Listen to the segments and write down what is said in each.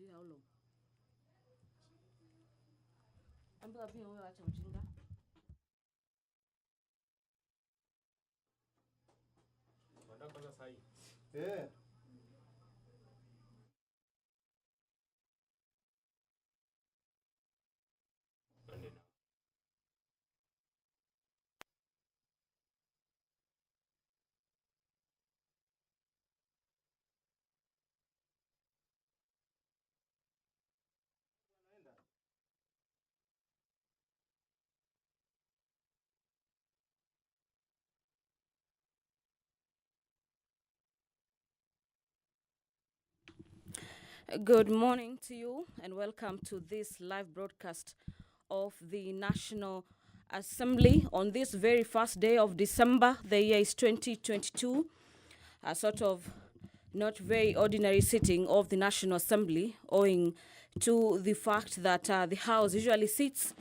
sijui how long. Ambia pia wewe acha ujinga. Wanda kwanza sahi. Eh. Good morning to you and welcome to this live broadcast of the National Assembly on this very first day of December. The year is 2022. A sort of not very ordinary sitting of the National Assembly, owing to the fact that the House usually sits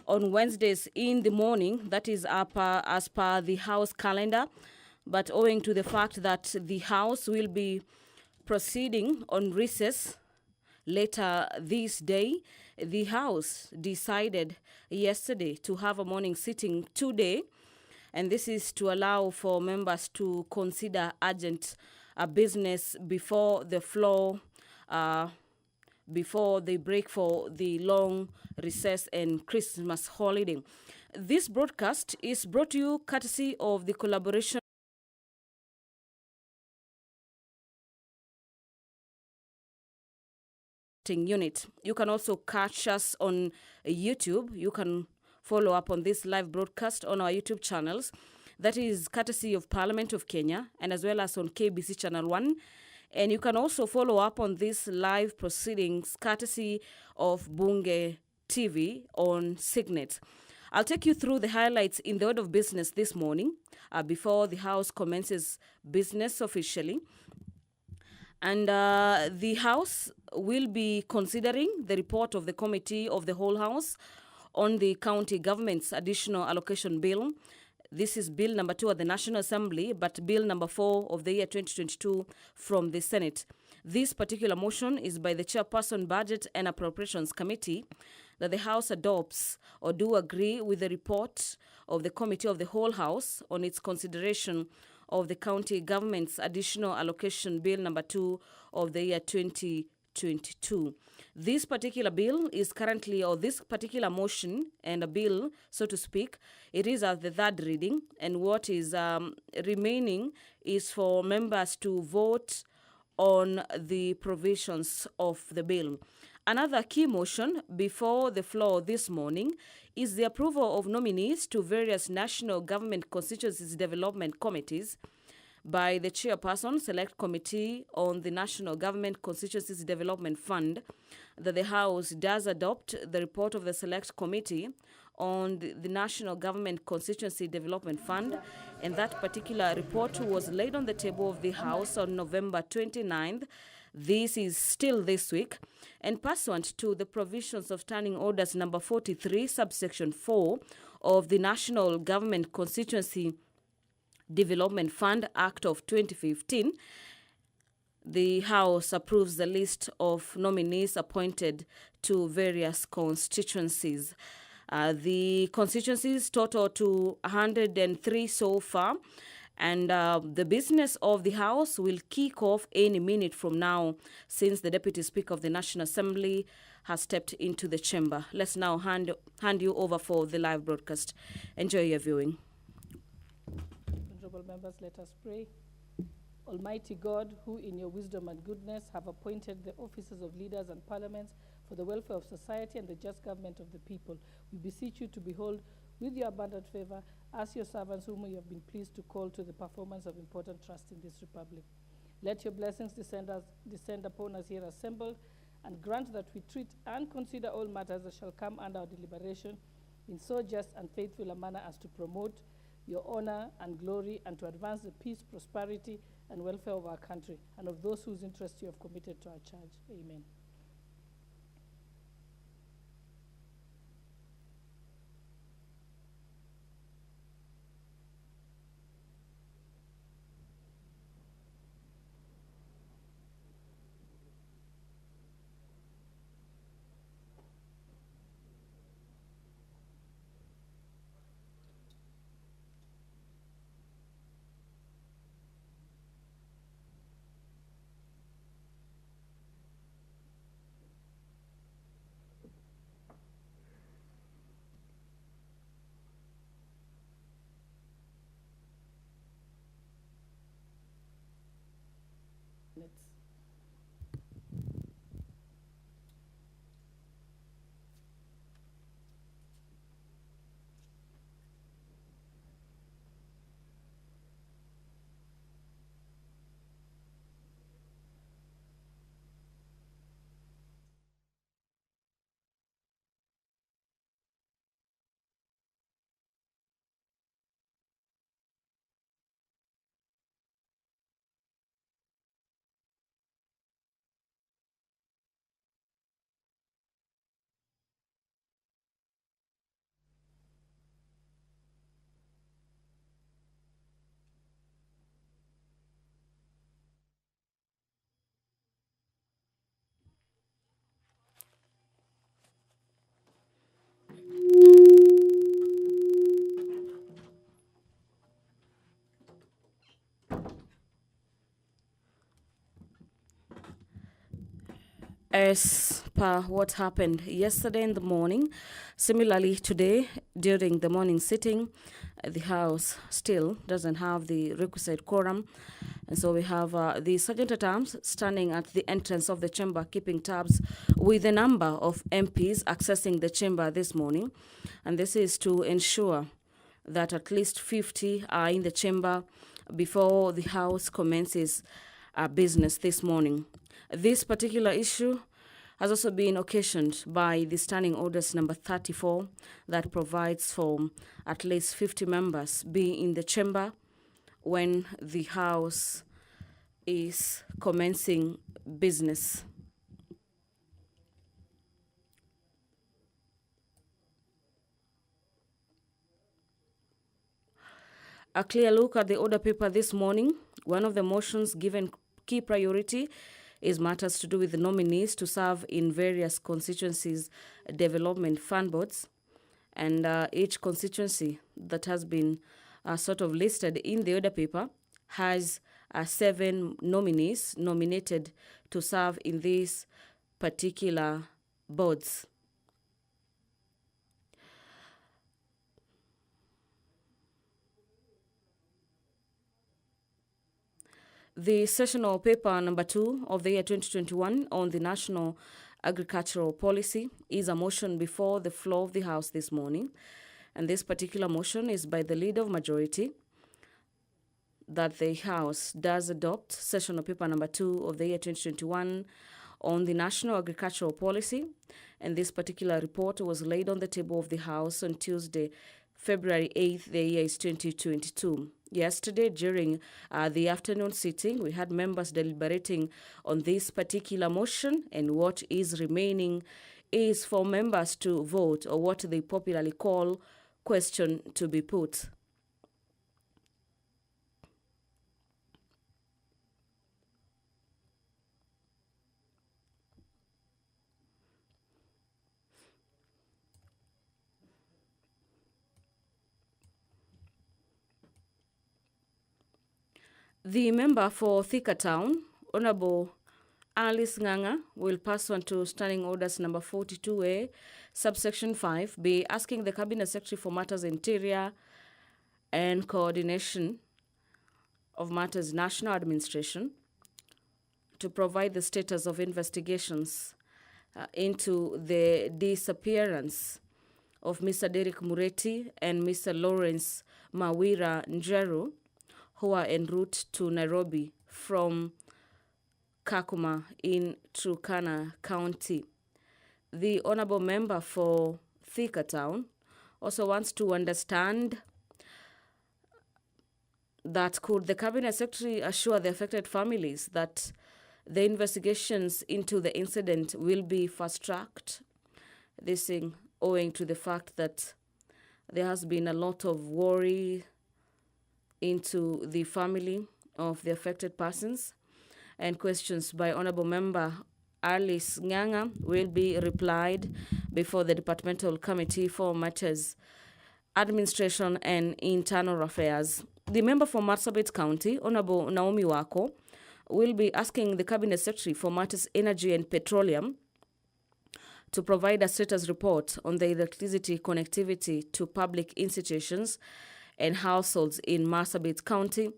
on Wednesdays in the morning. That is as per the House calendar. But owing to the fact that the House will be proceeding on recess later this day, the House decided yesterday to have a morning sitting today, and this is to allow for members to consider urgent business before the floor, before they break for the long recess and Christmas holiday. This broadcast is brought to you courtesy of the collaboration unit. You can also catch us on YouTube. You can follow up on this live broadcast on our YouTube channels. That is courtesy of Parliament of Kenya, and as well as on KBC Channel 1. And you can also follow up on this live proceedings courtesy of Bunge TV on Signet. I'll take you through the highlights in the order of business this morning before the House commences business officially. And the House will be considering the report of the Committee of the Whole House on the County Government's Additional Allocation Bill. This is Bill number 2 at the National Assembly, but Bill number 4 of the year 2022 from the Senate. This particular motion is by the Chairperson Budget and Appropriations Committee that the House adopts or do agree with the report of the Committee of the Whole House on its consideration of the County Government's Additional Allocation Bill number 2 of the year 2022. This particular bill is currently, or this particular motion and a bill, so to speak, it is at the third reading, and what is remaining is for members to vote on the provisions of the bill. Another key motion before the floor this morning is the approval of nominees to various national government constituencies development committees by the Chairperson Select Committee on the National Government Constituencies Development Fund, that the House does adopt the report of the Select Committee on the National Government Constituency Development Fund, and that particular report was laid on the table of the House on November 29th. This is still this week, and pursuant to the provisions of Standing Orders number 43, subsection 4 of the National Government Constituency Development Fund Act of 2015, the House approves the list of nominees appointed to various constituencies. The constituencies total to 103 so far, and the business of the House will kick off any minute from now, since the Deputy Speaker of the National Assembly has stepped into the chamber. Let's now hand you over for the live broadcast. Enjoy your viewing. Honorable members, let us pray. Almighty God, who in your wisdom and goodness have appointed the offices of leaders and parliaments for the welfare of society and the just government of the people, we beseech you to behold with your abundant favor as your servants whom you have been pleased to call to the performance of important trust in this republic. Let your blessings descend upon us here assembled, and grant that we treat and consider all matters that shall come under our deliberation in so just and faithful a manner as to promote your honor and glory, and to advance the peace, prosperity, and welfare of our country, and of those whose interests you have committed to our charge. Amen. As per what happened yesterday in the morning, similarly today during the morning sitting, the House still doesn't have the requisite quorum. And so we have the Sergeant at Arms standing at the entrance of the chamber, keeping tabs with the number of MPs accessing the chamber this morning. And this is to ensure that at least 50 are in the chamber before the House commences business this morning. This particular issue has also been occasioned by the Standing Orders number 34 that provides for at least 50 members being in the chamber when the House is commencing business. A clear look at the order paper this morning. One of the motions given key priority is matters to do with the nominees to serve in various constituencies development fund boards. And each constituency that has been sort of listed in the order paper has 7 nominees nominated to serve in these particular boards. The sessional paper number 2 of the year 2021 on the National Agricultural Policy is a motion before the floor of the House this morning. And this particular motion is by the Leader of Majority that the House does adopt sessional paper number 2 of the year 2021 on the National Agricultural Policy. And this particular report was laid on the table of the House on Tuesday, February 8th, the year is 2022. Yesterday, during the afternoon sitting, we had members deliberating on this particular motion, and what is remaining is for members to vote, or what they popularly call question to be put. The member for Thika Town, Honorable Alice Nganga, will pass on to Standing Orders number 42A, subsection 5, be asking the Cabinet Secretary for Matters Interior and Coordination of Matters National Administration to provide the status of investigations into the disappearance of Mr. Derek Mureti and Mr. Lawrence Mawira Njeru, who are en route to Nairobi from Kakuma in Turkana County. The honorable member for Thika Town also wants to understand that could the Cabinet Secretary assure the affected families that the investigations into the incident will be fast-tracked, this thing owing to the fact that there has been a lot of worry into the family of the affected persons, and questions by Honorable Member Alice Nganga will be replied before the Departmental Committee for Matters Administration and Internal Affairs. The member for Marsabit County, Honorable Naomi Wako, will be asking the Cabinet Secretary for Matters Energy and Petroleum to provide a status report on the electricity connectivity to public institutions and households in Marsabit County,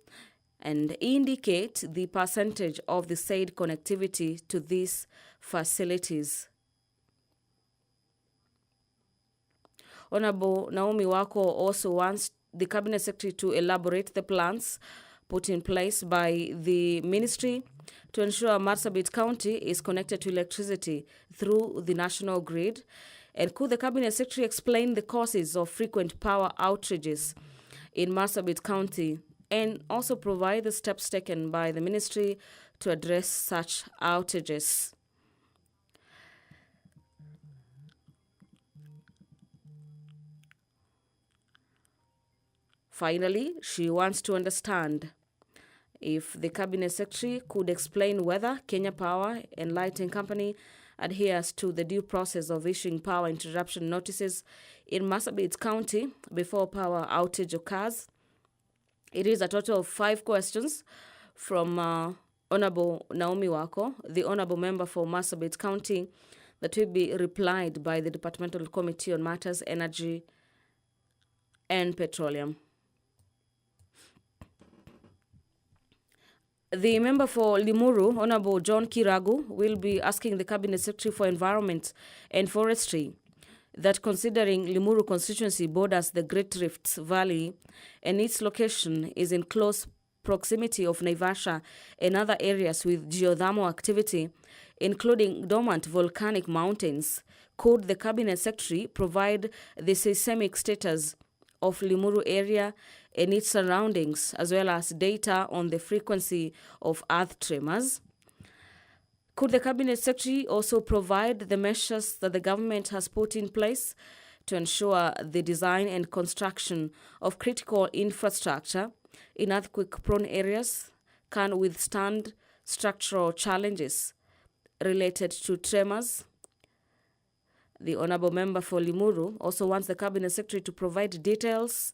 and indicate the percentage of the said connectivity to these facilities. Honorable Naomi Wako also wants the Cabinet Secretary to elaborate the plans put in place by the ministry to ensure Marsabit County is connected to electricity through the national grid. And could the Cabinet Secretary explain the causes of frequent power outages in Marsabit County and also provide the steps taken by the ministry to address such outages? Finally, she wants to understand if the Cabinet Secretary could explain whether Kenya Power and Lighting Company adheres to the due process of issuing power interruption notices in Marsabit County before power outage occurs. It is a total of 5 questions from Honorable Naomi Wako, the Honorable Member for Marsabit County, that will be replied by the Departmental Committee on Matters Energy and Petroleum. The member for Limuru, Honorable John Kiragu, will be asking the Cabinet Secretary for Environment and Forestry that considering Limuru constituency borders the Great Rift Valley and its location is in close proximity of Naivasha and other areas with geothermal activity, including dormant volcanic mountains, could the Cabinet Secretary provide the seismic status of Limuru area and its surroundings, as well as data on the frequency of earth tremors? Could the Cabinet Secretary also provide the measures that the government has put in place to ensure the design and construction of critical infrastructure in earthquake-prone areas can withstand structural challenges related to tremors? The Honourable Member for Limuru also wants the Cabinet Secretary to provide details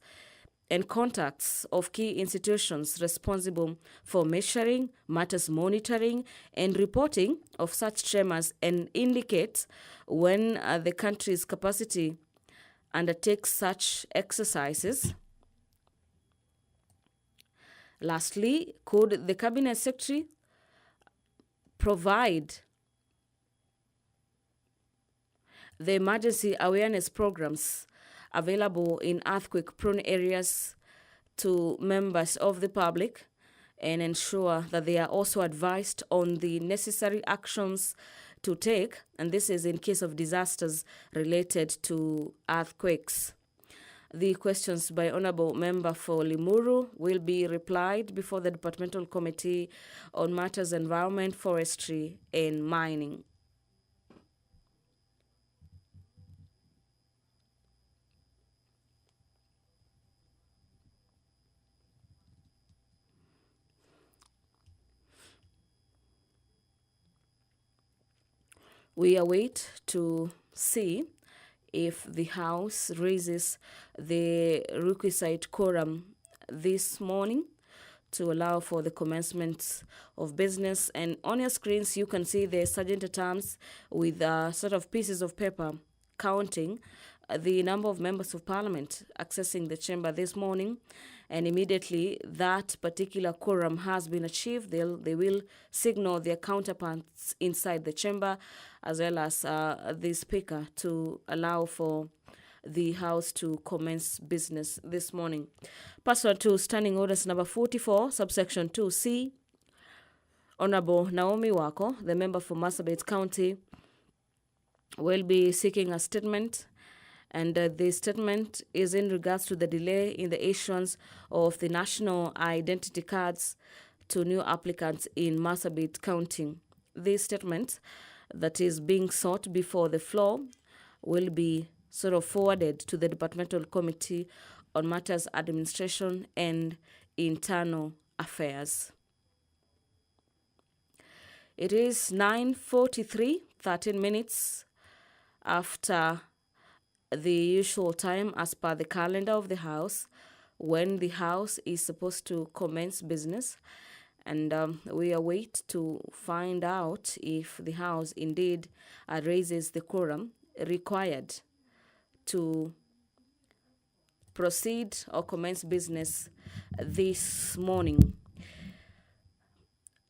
and contacts of key institutions responsible for measuring, matters monitoring, and reporting of such tremors and indicate when the country's capacity undertakes such exercises. Lastly, could the Cabinet Secretary provide the emergency awareness programs available in earthquake-prone areas to members of the public and ensure that they are also advised on the necessary actions to take, and this is in case of disasters related to earthquakes? The questions by Honourable Member for Limuru will be replied before the Departmental Committee on Matters Environment, Forestry and Mining. We await to see if the House raises the requisite quorum this morning to allow for the commencement of business. And on your screens, you can see the sergeant at arms with sort of pieces of paper counting the number of members of parliament accessing the chamber this morning. And immediately that particular quorum has been achieved, they will signal their counterparts inside the chamber as well as the speaker to allow for the House to commence business this morning. Pursuant to Standing Orders number 44, subsection 2C, Honorable Naomi Wako, the member for Marsabit County, will be seeking a statement, and the statement is in regards to the delay in the issuance of the national identity cards to new applicants in Marsabit County. This statement that is being sought before the floor will be sort of forwarded to the Departmental Committee on Matters Administration and Internal Affairs. It is 9:43, 13 minutes after the usual time as per the calendar of the House, when the House is supposed to commence business. And we await to find out if the House indeed raises the quorum required to proceed or commence business this morning.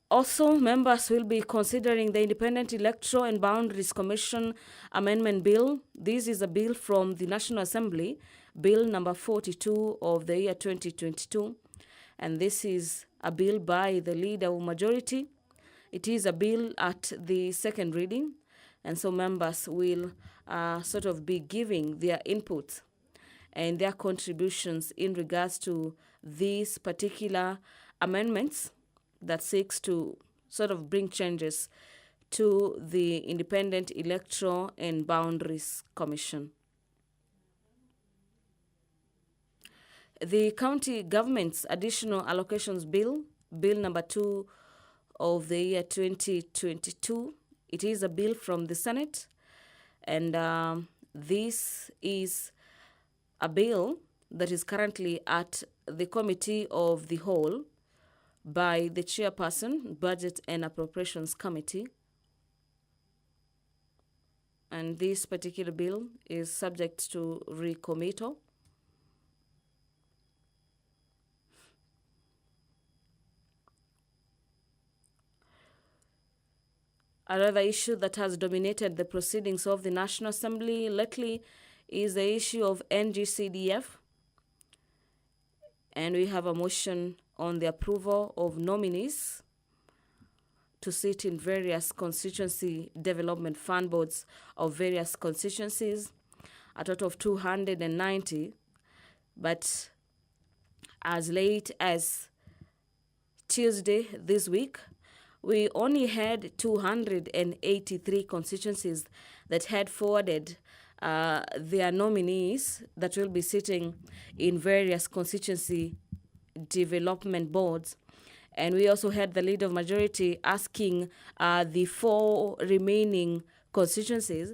Also, members will be considering the Independent Electoral and Boundaries Commission Amendment Bill. This is a bill from the National Assembly, Bill number 42 of the year 2022. And this is a bill by the leader of majority. It is a bill at the second reading. And so members will sort of be giving their input and their contributions in regards to these particular amendments that seeks to sort of bring changes to the Independent Electoral and Boundaries Commission. The County Government's Additional Allocations Bill, Bill number 2 of the year 2022, it is a bill from the Senate, and this is a bill that is currently at the Committee of the Whole by the Chairperson, Budget and Appropriations Committee. And this particular bill is subject to recommittal. Another issue that has dominated the proceedings of the National Assembly lately is the issue of NGCDF. And we have a motion on the approval of nominees to sit in various constituency development fund boards of various constituencies, a total of 290. But as late as Tuesday this week, we only had 283 constituencies that had forwarded their nominees that will be sitting in various constituency development boards. And we also had the leader of majority asking the 4 remaining constituencies.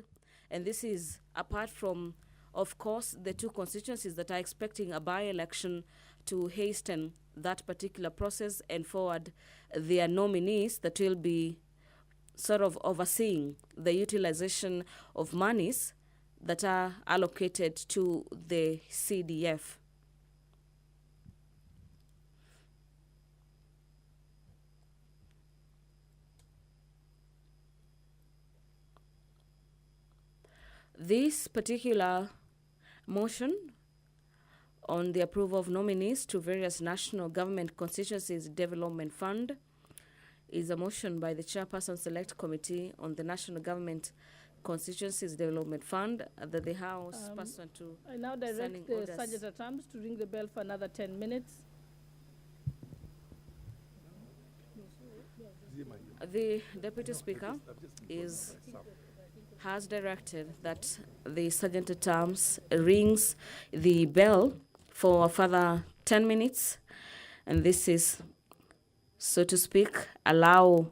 And this is apart from, of course, the 2 constituencies that are expecting a by-election to hasten that particular process and forward their nominees that will be sort of overseeing the utilization of monies that are allocated to the CDF. This particular motion on the approval of nominees to various national government constituencies development fund is a motion by the Chairperson Select Committee on the National Government Constituencies Development Fund that the House pursuant to I now direct the Sergeant at Arms to ring the bell for another 10 minutes. The Deputy Speaker has directed that the Sergeant at Arms rings the bell for a further 10 minutes, and this is, so to speak, allow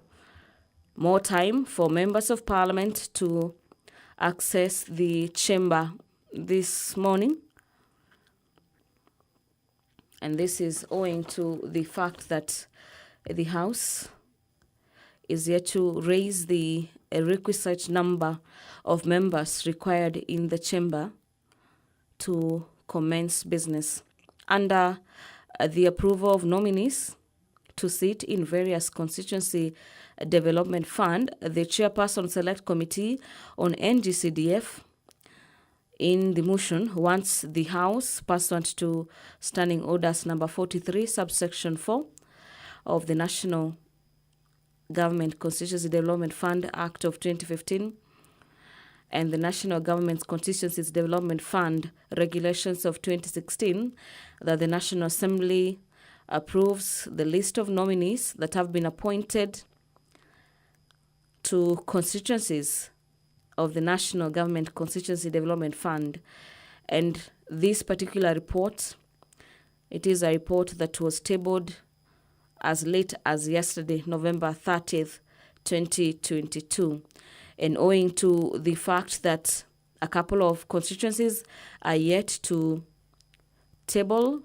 more time for members of Parliament to access the chamber this morning. And this is owing to the fact that the House is yet to raise the requisite number of members required in the chamber to commence business. Under the approval of nominees to sit in various constituency development fund, the Chairperson Select Committee on NGCDF in the motion wants the House, pursuant to Standing Orders number 43, subsection 4 of the National Government Constituency Development Fund Act of 2015 and the National Government Constituencies Development Fund Regulations of 2016, that the National Assembly approves the list of nominees that have been appointed to constituencies of the National Government Constituency Development Fund. And this particular report, it is a report that was tabled as late as yesterday, November 30th, 2022. And owing to the fact that a couple of constituencies are yet to table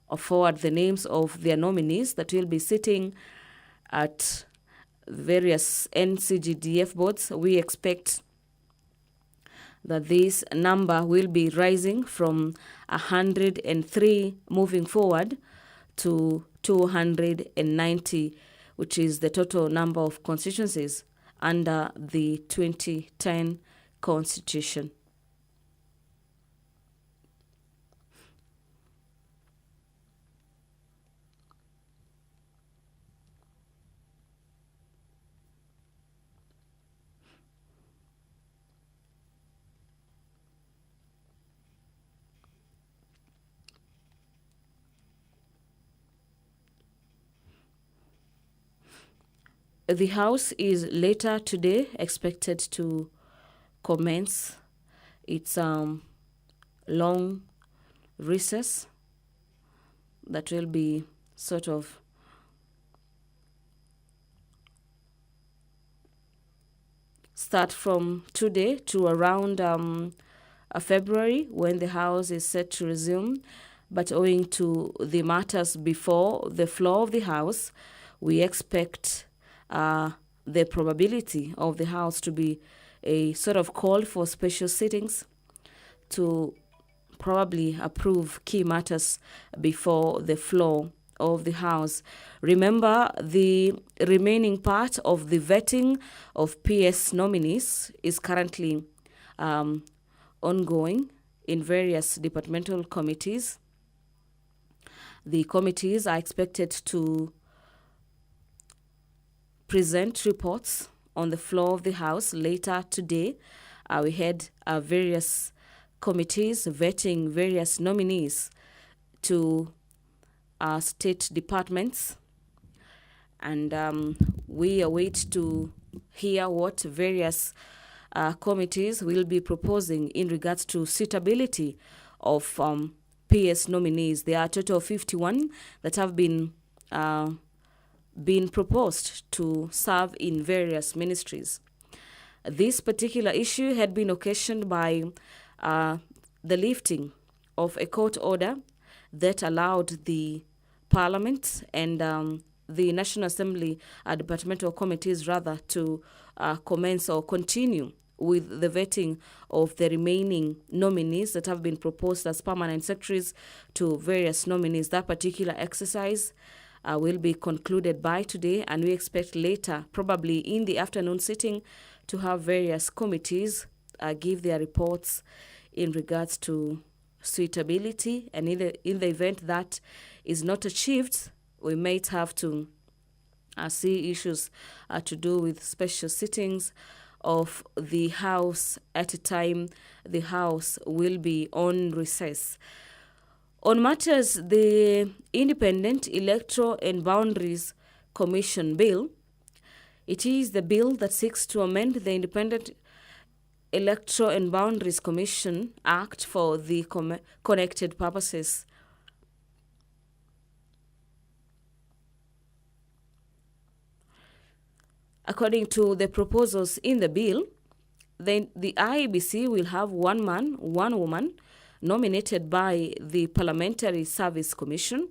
or forward the names of their nominees that will be sitting at various NCGDF boards, we expect that this number will be rising from 103 moving forward to 290 which is the total number of constituencies under the 2010 Constitution. The House is later today expected to commence its long recess that will be sort of start from today to around February, when the House is set to resume. But owing to the matters before the floor of the House, we expect the probability of the House to be a sort of call for special sittings to probably approve key matters before the floor of the House. Remember, the remaining part of the vetting of PS nominees is currently ongoing in various departmental committees. The committees are expected to present reports on the floor of the House later today. We had various committees vetting various nominees to state departments, and we await to hear what various committees will be proposing in regards to suitability of PS nominees. There are a total of 51 that have been proposed to serve in various ministries. This particular issue had been occasioned by the lifting of a court order that allowed the Parliament and the National Assembly departmental committees rather to commence or continue with the vetting of the remaining nominees that have been proposed as permanent secretaries to various nominees. That particular exercise will be concluded by today, and we expect later, probably in the afternoon sitting, to have various committees give their reports in regards to suitability. And in the event that is not achieved, we might have to see issues to do with special sittings of the House at a time the House will be on recess. On matters, the Independent Electoral and Boundaries Commission Bill, it is the bill that seeks to amend the Independent Electoral and Boundaries Commission Act for the connected purposes. According to the proposals in the bill, the IEBC will have one man, one woman nominated by the Parliamentary Service Commission,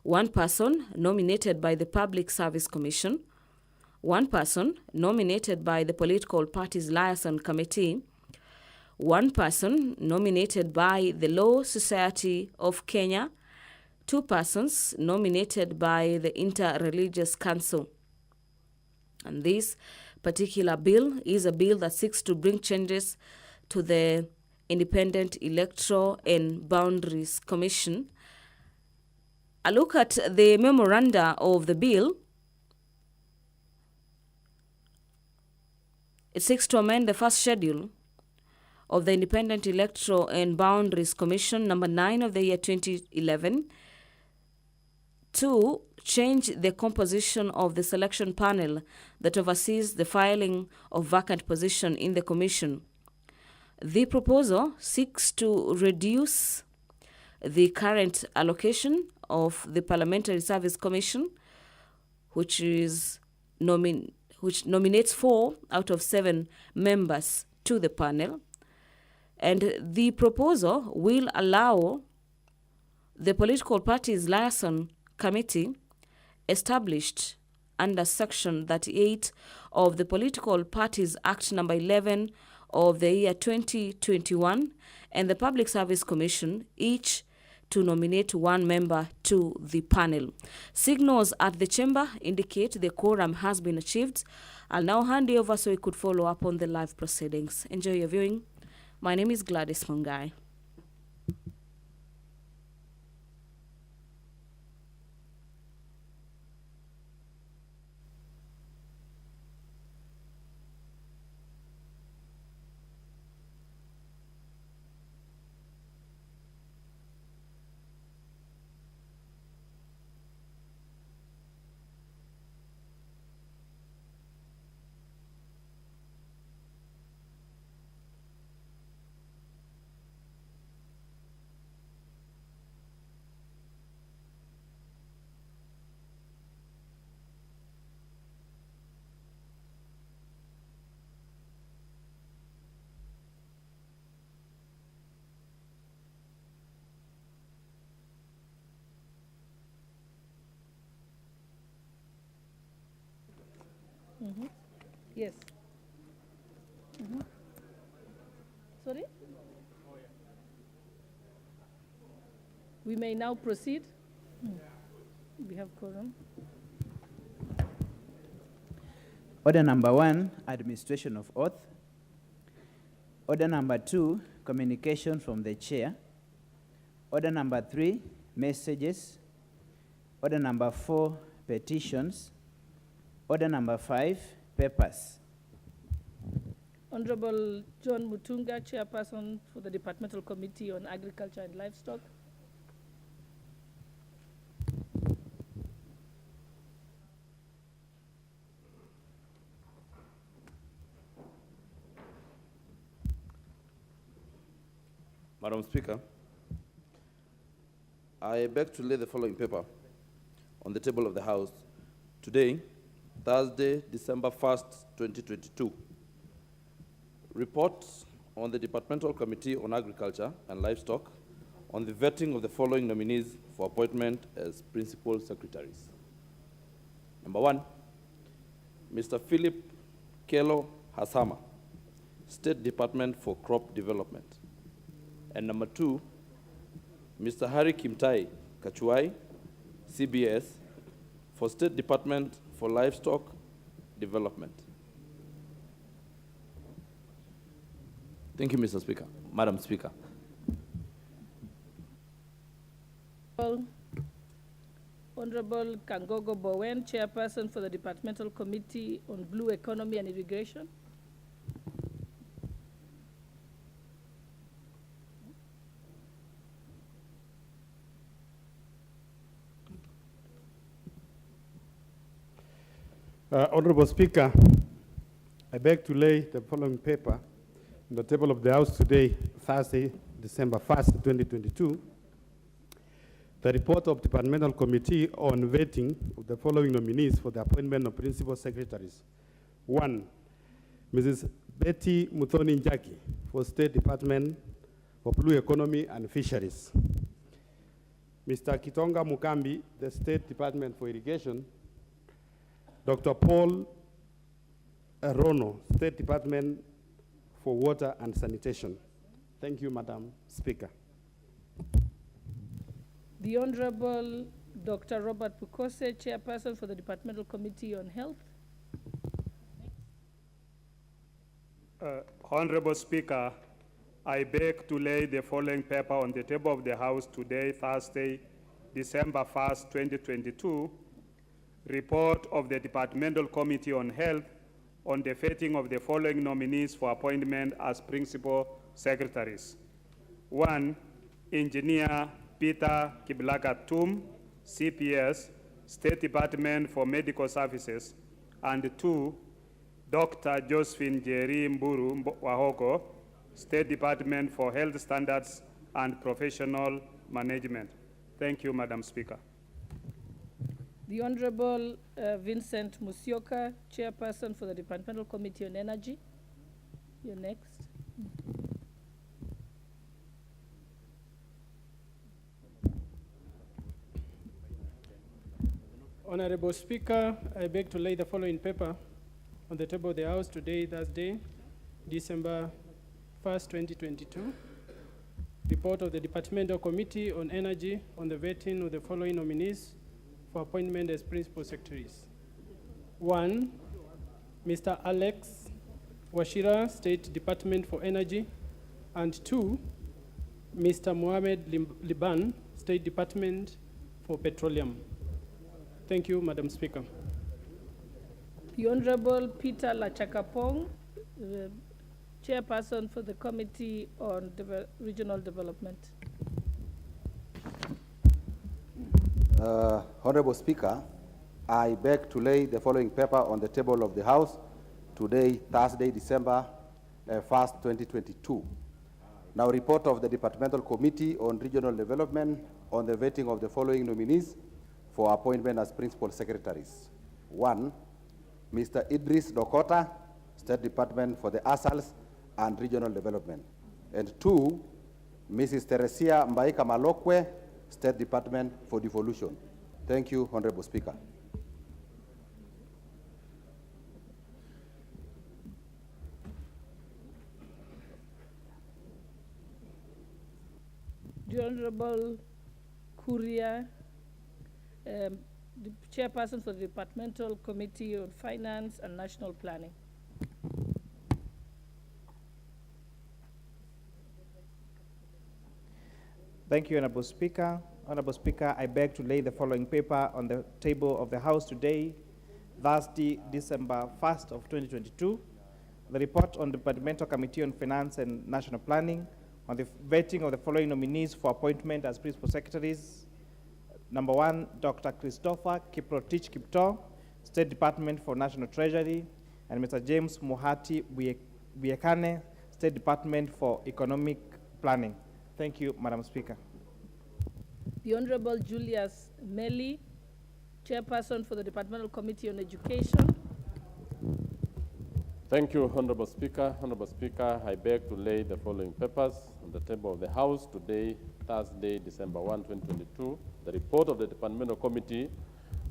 one person nominated by the Public Service Commission, one person nominated by the Political Parties Liaison Committee, one person nominated by the Law Society of Kenya, two persons nominated by the Inter-Religious Council. And this particular bill is a bill that seeks to bring changes to the Independent Electoral and Boundaries Commission. A look at the memoranda of the bill. It seeks to amend the first schedule of the Independent Electoral and Boundaries Commission, number 9 of the year 2011, to change the composition of the selection panel that oversees the filing of vacant position in the commission. The proposal seeks to reduce the current allocation of the Parliamentary Service Commission, which nominates 4 out of 7 members to the panel. And the proposal will allow the Political Parties Liaison Committee, established under Section 38 of the Political Parties Act number 11 of the year 2021, and the Public Service Commission, each to nominate one member to the panel. Signals at the chamber indicate the quorum has been achieved. I'll now hand you over so we could follow up on the live proceedings. Enjoy your viewing. My name is Gladys Mungai. Yes. Sorry? We may now proceed. We have quorum. Order number 1, administration of oath. Order number 2, communication from the chair. Order number 3, messages. Order number 4, petitions. Order number 5, papers. Honorable John Mutunga, Chairperson for the Departmental Committee on Agriculture and Livestock. Madam Speaker, I beg to lay the following paper on the table of the House today, Thursday, December 1st, 2022. Report on the Departmental Committee on Agriculture and Livestock on the vetting of the following nominees for appointment as Principal Secretaries. Number 1, Mr. Philip Kelo Hasama, State Department for Crop Development. And number 2, Mr. Harry Kimtai Kachuai, CBS, for State Department for Livestock Development. Thank you, Mr. Speaker. Madam Speaker. Honorable Kangogo Bowen, Chairperson for the Departmental Committee on Blue Economy and Irrigation. Honorable Speaker, I beg to lay the following paper on the table of the House today, Thursday, December 1st, 2022. The report of Departmental Committee on vetting of the following nominees for the appointment of Principal Secretaries. 1, Mrs. Betty Muthoni Njaki for State Department for Blue Economy and Fisheries. Mr. Kitonga Mukambi, the State Department for Irrigation. Dr. Paul Rono, State Department for Water and Sanitation. Thank you, Madam Speaker. The Honorable Dr. Robert Pukose, Chairperson for the Departmental Committee on Health. Honorable Speaker, I beg to lay the following paper on the table of the House today, Thursday, December 1st, 2022. Report of the Departmental Committee on Health on the vetting of the following nominees for appointment as Principal Secretaries. 1, Engineer Peter Kiblaka Tum, CPS, State Department for Medical Services. And 2, Dr. Josephine Jerry Mburu Wahoko, State Department for Health Standards and Professional Management. Thank you, Madam Speaker. The Honorable Vincent Musyoka, Chairperson for the Departmental Committee on Energy. You're next. Honorable Speaker, I beg to lay the following paper on the table of the House today, Thursday, December 1st, 2022. report of the Departmental Committee on Energy on the vetting of the following nominees for appointment as principal secretaries. 1, Mr. Alex Washira, State Department for Energy, and 2, Mr. Mohamed Liban, State Department for Petroleum. Thank you, Madam Speaker. The Honorable Peter Lachakapong, the Chairperson for the Committee on Regional Development. Honorable Speaker, I beg to lay the following paper on the table of the House today, Thursday, December 1st, 2022. Now, report of the Departmental Committee on Regional Development on the vetting of the following nominees for appointment as principal secretaries. 1, Mr. Idris Dokota, State Department for the ASALs and Regional Development. And 2, Mrs. Teresia Mbaika Malokwe, State Department for Devolution. Thank you, Honorable Speaker. The Honorable Kuria, the Chairperson for the Departmental Committee on Finance and National Planning. Thank you, Honorable Speaker. Honorable Speaker, I beg to lay the following paper on the table of the House today, Thursday, December 1st of 2022. The report on the Departmental Committee on Finance and National Planning on the vetting of the following nominees for appointment as principal secretaries. Number 1, Dr. Christopher Kiprotich Kipto, State Department for National Treasury, and Mr. James Muhati Buekane, State Department for Economic Planning. Thank you, Madam Speaker. The Honorable Julius Meli, Chairperson for the Departmental Committee on Education. Thank you, Honorable Speaker. Honorable Speaker, I beg to lay the following papers on the table of the House today, Thursday, December 1, 2022. The report of the Departmental Committee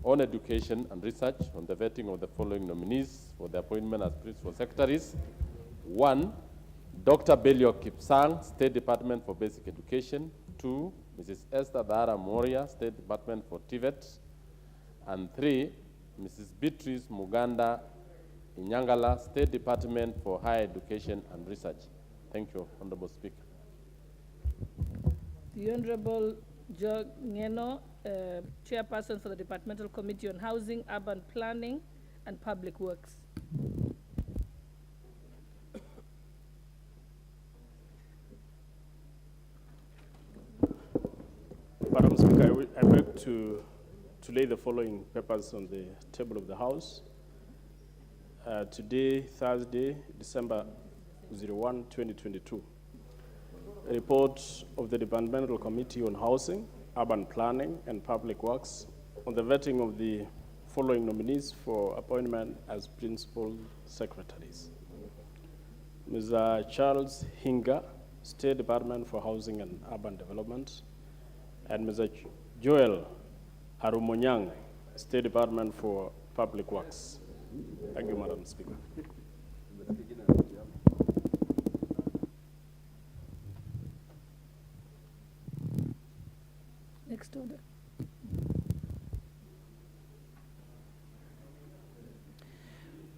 on Education and Research on the vetting of the following nominees for the appointment as principal secretaries. 1, Dr. Belio Kipsang, State Department for Basic Education. 2, Mrs. Esther Dara Moria, State Department for TVET. And 3, Mrs. Beatrice Muganda Inyangala, State Department for Higher Education and Research. Thank you, Honorable Speaker. The Honorable Joe Ngeno, Chairperson for the Departmental Committee on Housing, Urban Planning, and Public Works. Madam Speaker, I beg to lay the following papers on the table of the House. Today, Thursday, December 01, 2022. A report of the Departmental Committee on Housing, Urban Planning, and Public Works on the vetting of the following nominees for appointment as principal secretaries. Mr. Charles Hinga, State Department for Housing and Urban Development, and Mr. Joel Arumonyang, State Department for Public Works. Thank you, Madam Speaker. Next order.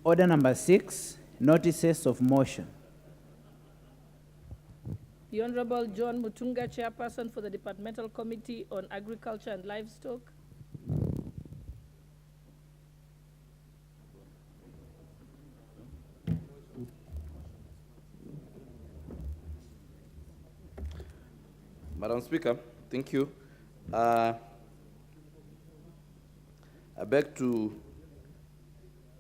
Order number 6, notices of motion. The Honorable John Mutunga, Chairperson for the Departmental Committee on Agriculture and Livestock. Madam Speaker, thank you. I beg to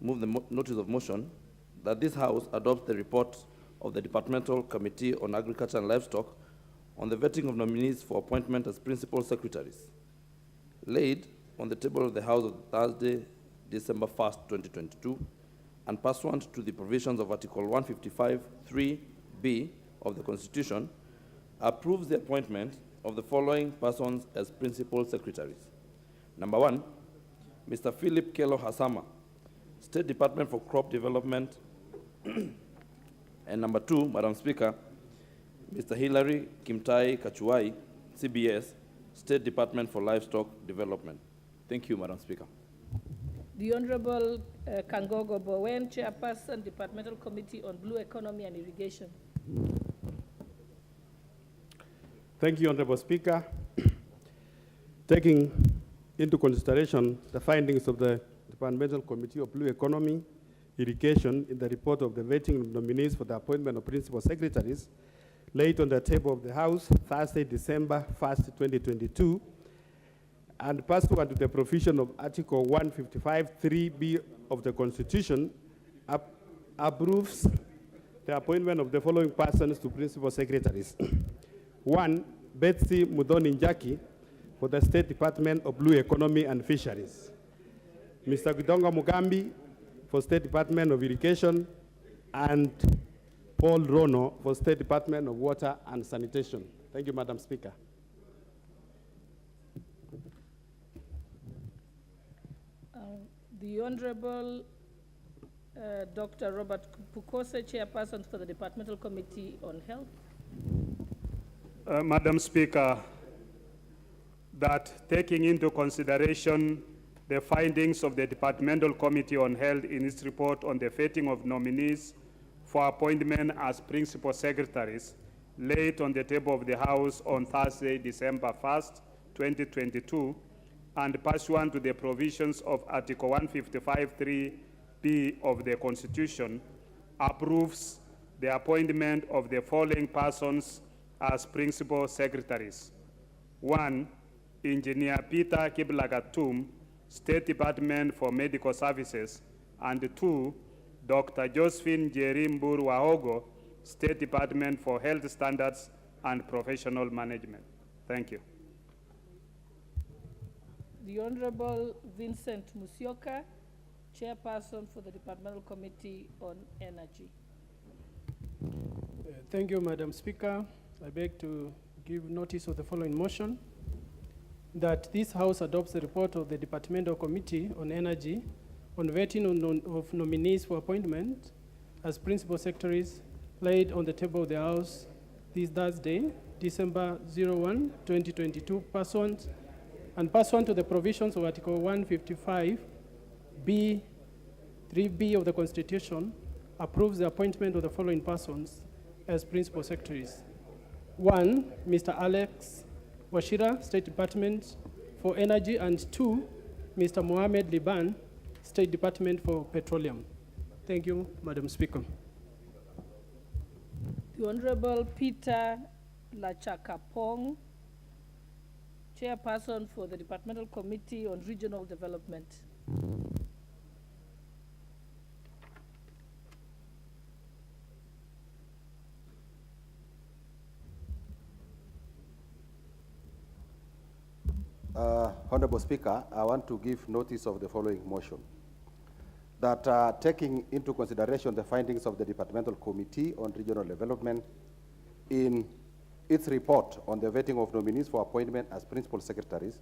move the notice of motion that this House adopts the report of the Departmental Committee on Agriculture and Livestock on the vetting of nominees for appointment as principal secretaries, laid on the table of the House on Thursday, December 1st, 2022, and pursuant to the provisions of Article 155(3)(b) of the Constitution, approves the appointment of the following persons as principal secretaries. Number 1, Mr. Philip Kelo Hasama, State Department for Crop Development. And number 2, Madam Speaker, Mr. Hilary Kimtai Kachuai, CBS, State Department for Livestock Development. Thank you, Madam Speaker. The Honorable Kangogo Bowen, Chairperson, Departmental Committee on Blue Economy and Irrigation. Thank you, Honorable Speaker. Taking into consideration the findings of the Departmental Committee of Blue Economy, Irrigation in the report of the vetting of nominees for the appointment of principal secretaries laid on the table of the House Thursday, December 1st, 2022, and pursuant to the provision of Article 155(3)(b) of the Constitution, approves the appointment of the following persons to principal secretaries. 1, Betsy Mudhoni Njaki for the State Department of Blue Economy and Fisheries. Mr. Gidonga Mugambi for State Department of Irrigation, and Paul Rono for State Department of Water and Sanitation. Thank you, Madam Speaker. The Honorable Dr. Robert Pukose, Chairperson for the Departmental Committee on Health. Madam Speaker, that taking into consideration the findings of the Departmental Committee on Health in its report on the vetting of nominees for appointment as principal secretaries laid on the table of the House on Thursday, December 1st, 2022, and pursuant to the provisions of Article 155(3)(b) of the Constitution, approves the appointment of the following persons as principal secretaries. 1, Engineer Peter Kiblagatum, State Department for Medical Services, and 2, Dr. Josephine Jerimbur Wahogo, State Department for Health Standards and Professional Management. Thank you. The Honorable Vincent Musyoka, Chairperson for the Departmental Committee on Energy. Thank you, Madam Speaker. I beg to give notice of the following motion, that this House adopts the report of the Departmental Committee on Energy on vetting of nominees for appointment as principal secretaries laid on the table of the House this Thursday, December 01, 2022, pursuant to the provisions of Article 155(b)(3)(b) of the Constitution, approves the appointment of the following persons as principal secretaries. 1, Mr. Alex Washira, State Department for Energy, and 2, Mr. Mohamed Liban, State Department for Petroleum. Thank you, Madam Speaker. The Honorable Peter Lachakapong, Chairperson for the Departmental Committee on Regional Development. Honorable Speaker, I want to give notice of the following motion. That taking into consideration the findings of the Departmental Committee on Regional Development in its report on the vetting of nominees for appointment as principal secretaries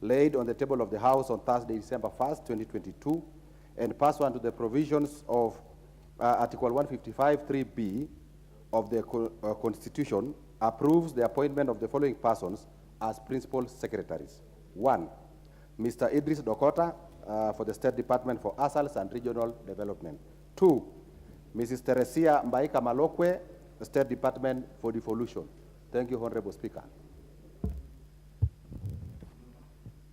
laid on the table of the House on Thursday, December 1st, 2022, and pursuant to the provisions of Article 155(3)(b) of the Constitution, approves the appointment of the following persons as principal secretaries. 1, Mr. Idris Dokota for the State Department for Asals and Regional Development. 2, Mrs. Teresia Mbaika Malokwe, State Department for Devolution. Thank you, Honorable Speaker.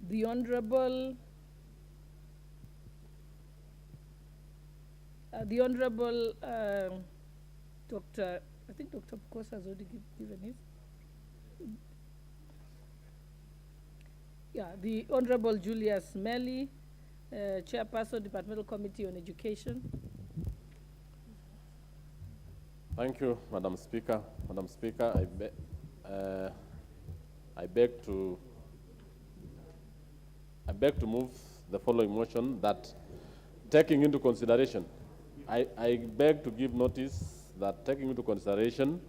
The Honorable Dr. I think Dr. Pukose has already given his. Yeah, the Honorable Julius Melly, Chairperson, Departmental Committee on Education. Thank you, Madam Speaker. Madam Speaker, I beg to move the following motion, that taking into consideration, I beg to give notice that taking into consideration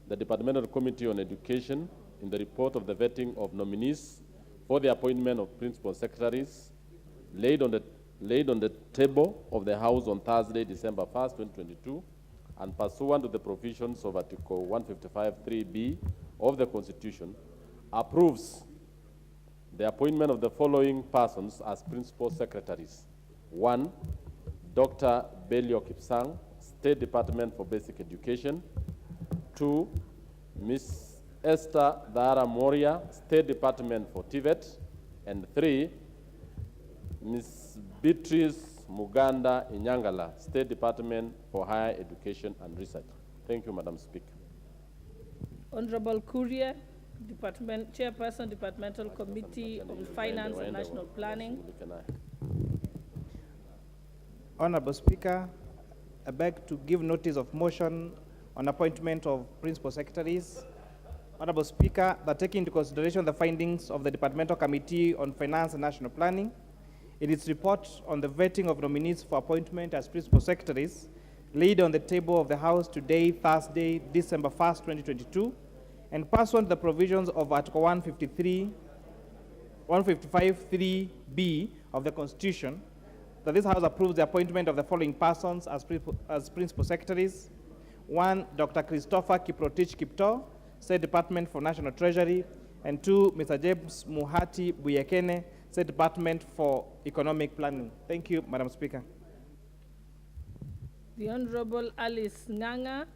the Departmental Committee on Education in the report of the vetting of nominees for the appointment of principal secretaries laid on the laid on the table of the House on Thursday, December 1st, 2022, and pursuant to the provisions of Article 155(3)(b) of the Constitution, approves the appointment of the following persons as principal secretaries. 1, Dr. Belio Kipsang, State Department for Basic Education. 2, Ms. Esther Dara Moria, State Department for TVET. And 3, Ms. Beatrice Muganda Inyangala, State Department for Higher Education and Research. Thank you, Madam Speaker. Honorable Courier, Chairperson, Departmental Committee on Finance and National Planning. Honorable Speaker, I beg to give notice of motion on appointment of principal secretaries. Honorable Speaker, that taking into consideration the findings of the Departmental Committee on Finance and National Planning in its report on the vetting of nominees for appointment as principal secretaries, laid on the table of the House today, Thursday, December 1st, 2022, and pursuant to the provisions of Article 155(3)(b) of the Constitution, that this House approves the appointment of the following persons as principal secretaries. 1, Dr. Christopher Kiprotich Kipto, State Department for National Treasury, and 2, Mr. James Muhati Buyekene, State Department for Economic Planning. Thank you, Madam Speaker. The Honorable Alice Nganga,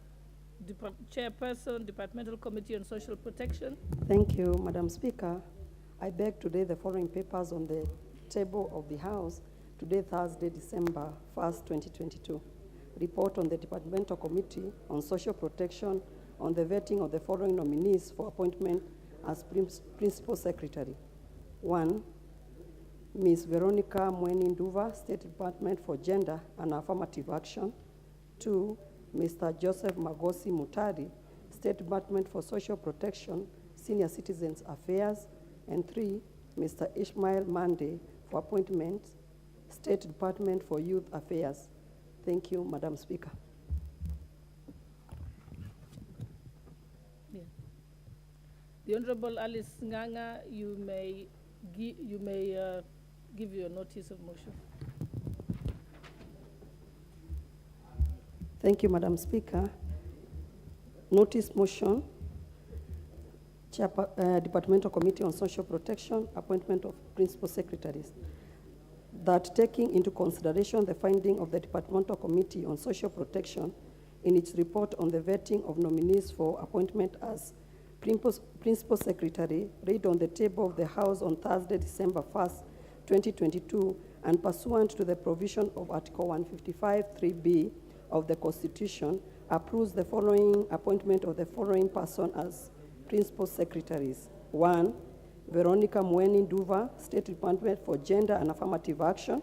Chairperson, Departmental Committee on Social Protection. Thank you, Madam Speaker. I beg to lay the following papers on the table of the House today, Thursday, December 1st, 2022. Report on the Departmental Committee on Social Protection on the vetting of the following nominees for appointment as Principal Secretary. 1, Ms. Veronica Mweni Nduva, State Department for Gender and Affirmative Action. 2, Mr. Joseph Magosi Mutari, State Department for Social Protection, Senior Citizens Affairs. And 3, Mr. Ishmael Mande for appointment, State Department for Youth Affairs. Thank you, Madam Speaker. Yeah. The Honorable Alice Nganga, you may give your notice of motion. Thank you, Madam Speaker. Notice motion, Departmental Committee on Social Protection, appointment of principal secretaries. That taking into consideration the finding of the Departmental Committee on Social Protection in its report on the vetting of nominees for appointment as principal secretary, laid on the table of the House on Thursday, December 1st, 2022, and pursuant to the provision of Article 155(3)(b) of the Constitution, approves the following appointment of the following person as principal secretaries. 1, Veronica Mweni Nduva, State Department for Gender and Affirmative Action.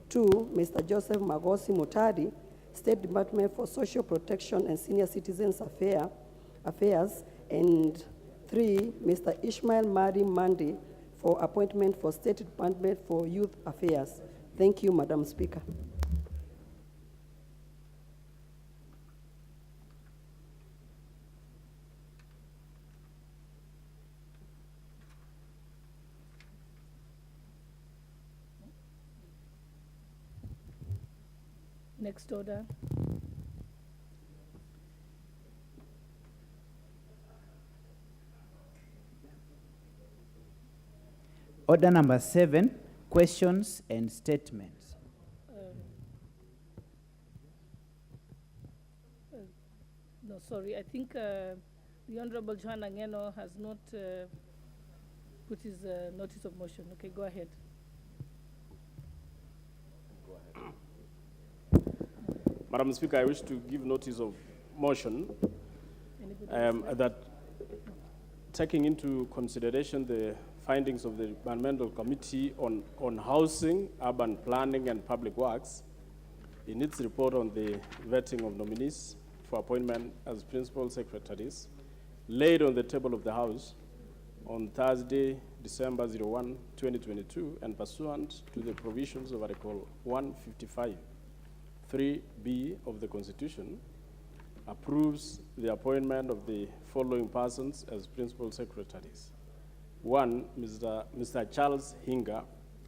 2, Mr. Joseph Magosi Mutari, State Department for Social Protection and Senior Citizens Affairs. And 3, Mr. Ishmael Mari Mandi for appointment for State Department for Youth Affairs. Thank you, Madam Speaker. Next order. Order number 7, questions and statements. No, sorry, I think the Honorable Johanna Ngeno has not put his notice of motion. Okay, go ahead. Madam Speaker, I wish to give notice of motion that taking into consideration the findings of the Departmental Committee on Housing, Urban Planning and Public Works in its report on the vetting of nominees for appointment as principal secretaries, laid on the table of the House on Thursday, December 01, 2022, and pursuant to the provisions of Article 155(3)(b) of the Constitution, approves the appointment of the following persons as principal secretaries. 1, Mr. Charles Hinga,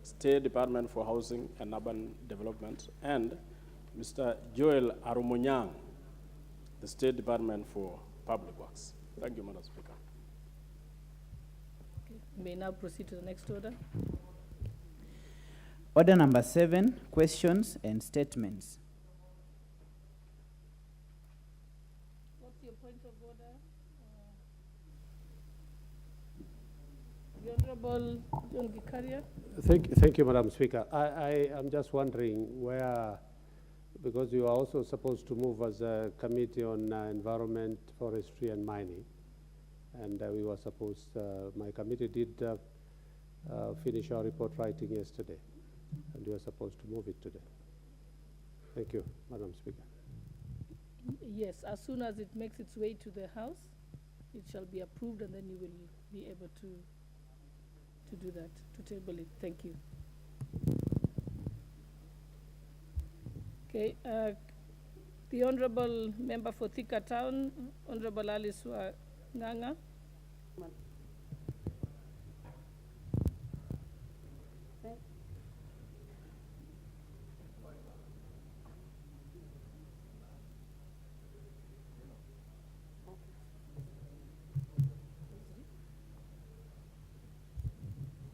State Department for Housing and Urban Development, and Mr. Joel Arumonyang, the State Department for Public Works. Thank you, Madam Speaker. Okay. We may now proceed to the next order. Order number 7, questions and statements. What's your point of order? The Honorable John Gikaria. Thank you, Madam Speaker. I am just wondering where, because you are also supposed to move as a committee on environment, forestry, and mining, and we were supposed, my committee did finish our report writing yesterday, and we are supposed to move it today. Thank you, Madam Speaker. Yes, as soon as it makes its way to the House, it shall be approved, and then you will be able to do that, to table it. Thank you. Okay, the Honorable Member for Thika Town, Honorable Alice Nganga.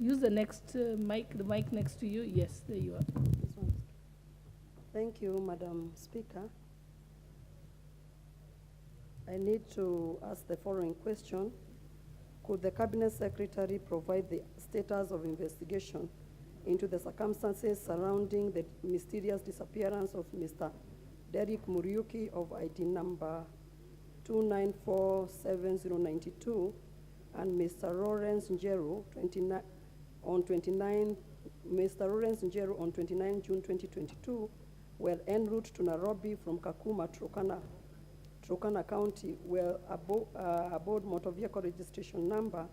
Use the next mic, the mic next to you. Yes, there you are. This one. Thank you, Madam Speaker. I need to ask the following question. Could the Cabinet Secretary provide the status of investigation into the circumstances surrounding the mysterious disappearance of Mr. Derek Muriuki of ID number 2947092 and Mr. Lawrence Njeru on 29 June 2022 were en route to Nairobi from Kakuma, Turkana County, were aboard motor vehicle registration number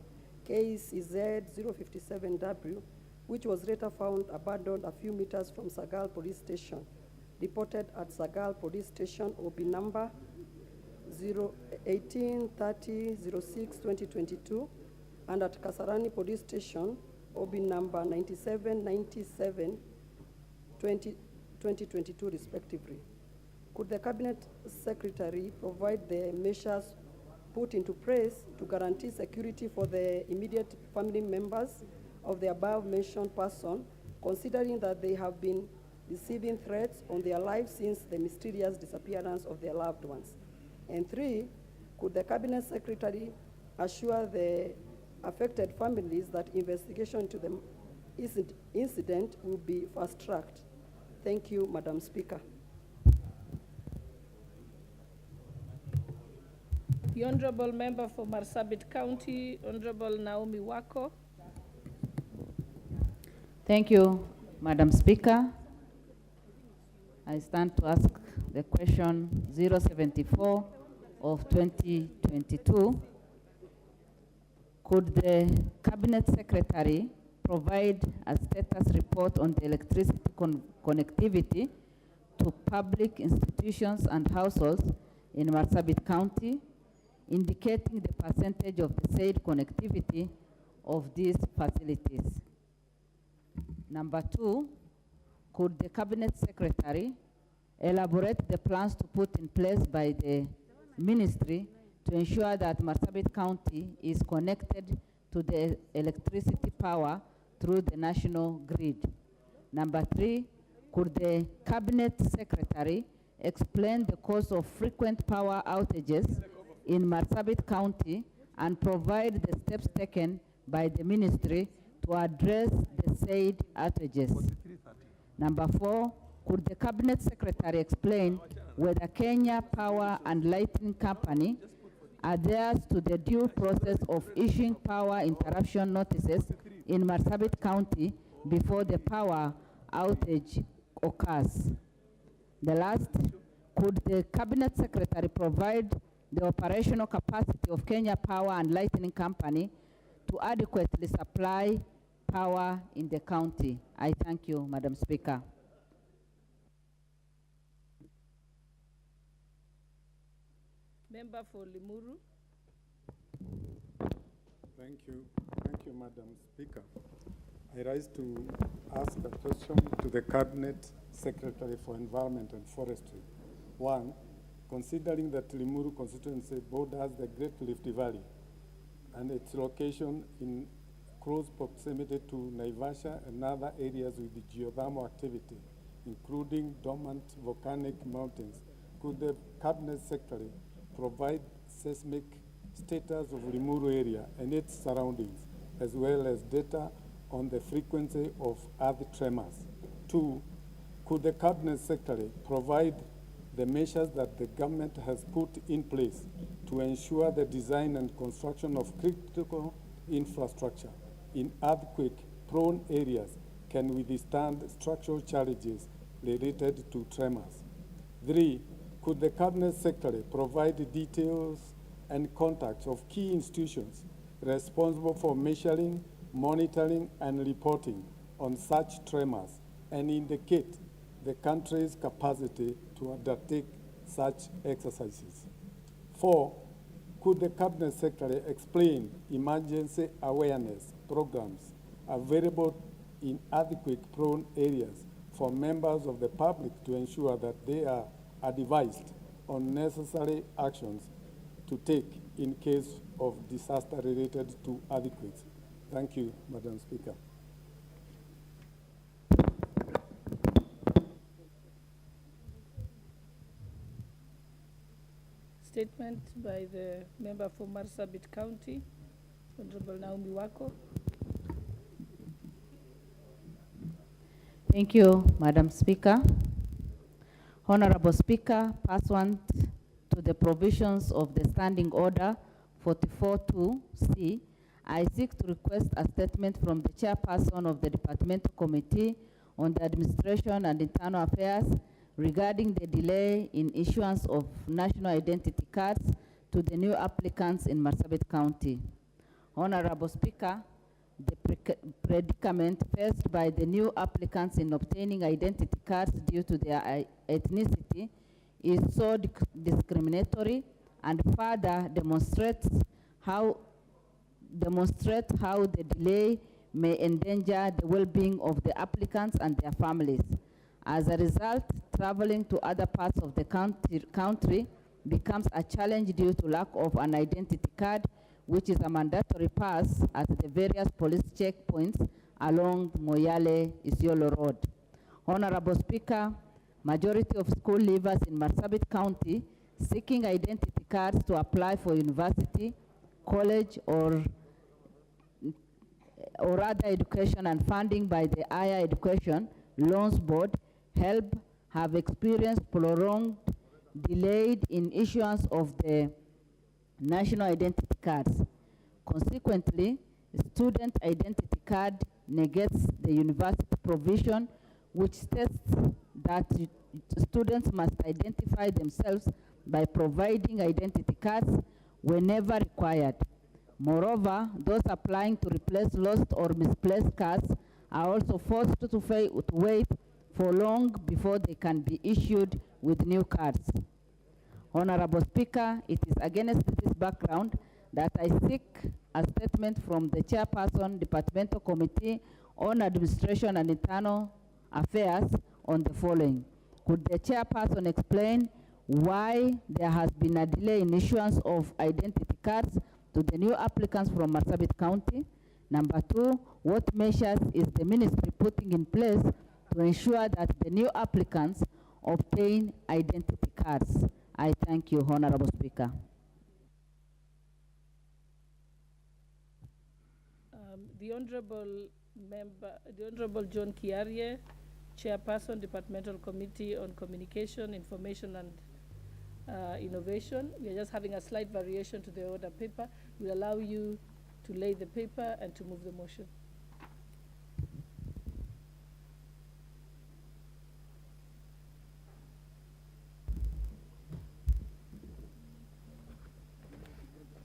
KCZ 057W, which was later found abandoned a few meters from Sagal Police Station. Reported at Sagal Police Station, OB number 183006-2022, and at Kasarani Police Station, OB number 9797-2022 respectively. Could the Cabinet Secretary provide the measures put into place to guarantee security for the immediate family members of the above-mentioned person, considering that they have been receiving threats on their lives since the mysterious disappearance of their loved ones? And 3, could the Cabinet Secretary assure the affected families that investigation into the incident will be fast-tracked? Thank you, Madam Speaker. The Honorable Member for Marsabit County, Honorable Naomi Wako. Thank you, Madam Speaker. I stand to ask the question 074 of 2022. Could the Cabinet Secretary provide a status report on the electricity connectivity to public institutions and households in Marsabit County, indicating the percentage of the said connectivity of these facilities? Number 2, could the Cabinet Secretary elaborate the plans to put in place by the Ministry to ensure that Marsabit County is connected to the electricity power through the national grid? Number 3, could the Cabinet Secretary explain the cause of frequent power outages in Marsabit County and provide the steps taken by the Ministry to address the said outages? Number 4, could the Cabinet Secretary explain whether Kenya Power and Lighting Company adheres to the due process of issuing power interruption notices in Marsabit County before the power outage occurs? The last, could the Cabinet Secretary provide the operational capacity of Kenya Power and Lighting Company to adequately supply power in the county? I thank you, Madam Speaker. Member for Limuru. Thank you, Madam Speaker. I rise to ask a question to the Cabinet Secretary for Environment and Forestry. One, considering that Limuru constituency borders the Great Rift Valley and its location in close proximity to Naivasha and other areas with geothermal activity, including dormant volcanic mountains, could the Cabinet Secretary provide seismic status of Limuru area and its surroundings, as well as data on the frequency of earth tremors? Two, could the Cabinet Secretary provide the measures that the government has put in place to ensure the design and construction of critical infrastructure in earthquake-prone areas can withstand structural challenges related to tremors? Three, could the Cabinet Secretary provide details and contacts of key institutions responsible for measuring, monitoring, and reporting on such tremors and indicate the country's capacity to undertake such exercises? Four, could the Cabinet Secretary explain emergency awareness programs available in earthquake-prone areas for members of the public to ensure that they are advised on necessary actions to take in case of disaster related to earthquakes? Thank you, Madam Speaker. Statement by the member for Marsabit County, Honorable Naomi Wako. Thank you, Madam Speaker. Honorable Speaker, pursuant to the provisions of the Standing Order 44.2c, I seek to request a statement from the chairperson of the Departmental Committee on the Administration and Internal Affairs regarding the delay in issuance of national identity cards to the new applicants in Marsabit County. Honorable Speaker, the predicament faced by the new applicants in obtaining identity cards due to their ethnicity is so discriminatory and further demonstrates how the delay may endanger the well-being of the applicants and their families. As a result, traveling to other parts of the country becomes a challenge due to lack of an identity card, which is a mandatory pass at the various police checkpoints along Moyale-Isiolo Road. Honorable Speaker, majority of school leavers in Marsabit County seeking identity cards to apply for university, college, or other education and funding by the Higher Education Loans Board have experienced prolonged delayed in issuance of the national identity cards. Consequently, student identity card negates the university provision, which states that students must identify themselves by providing identity cards whenever required. Moreover, those applying to replace lost or misplaced cards are also forced to wait for long before they can be issued with new cards. Honorable Speaker, it is against this background that I seek a statement from the Chairperson, Departmental Committee on Administration and Internal Affairs on the following. Could the Chairperson explain why there has been a delay in issuance of identity cards to the new applicants from Marsabit County? Number two, what measures is the Ministry putting in place to ensure that the new applicants obtain identity cards? I thank you, Honorable Speaker. The Honorable John Kiarie, Chairperson, Departmental Committee on Communication, Information and Innovation. We are just having a slight variation to the order paper. We'll allow you to lay the paper and to move the motion.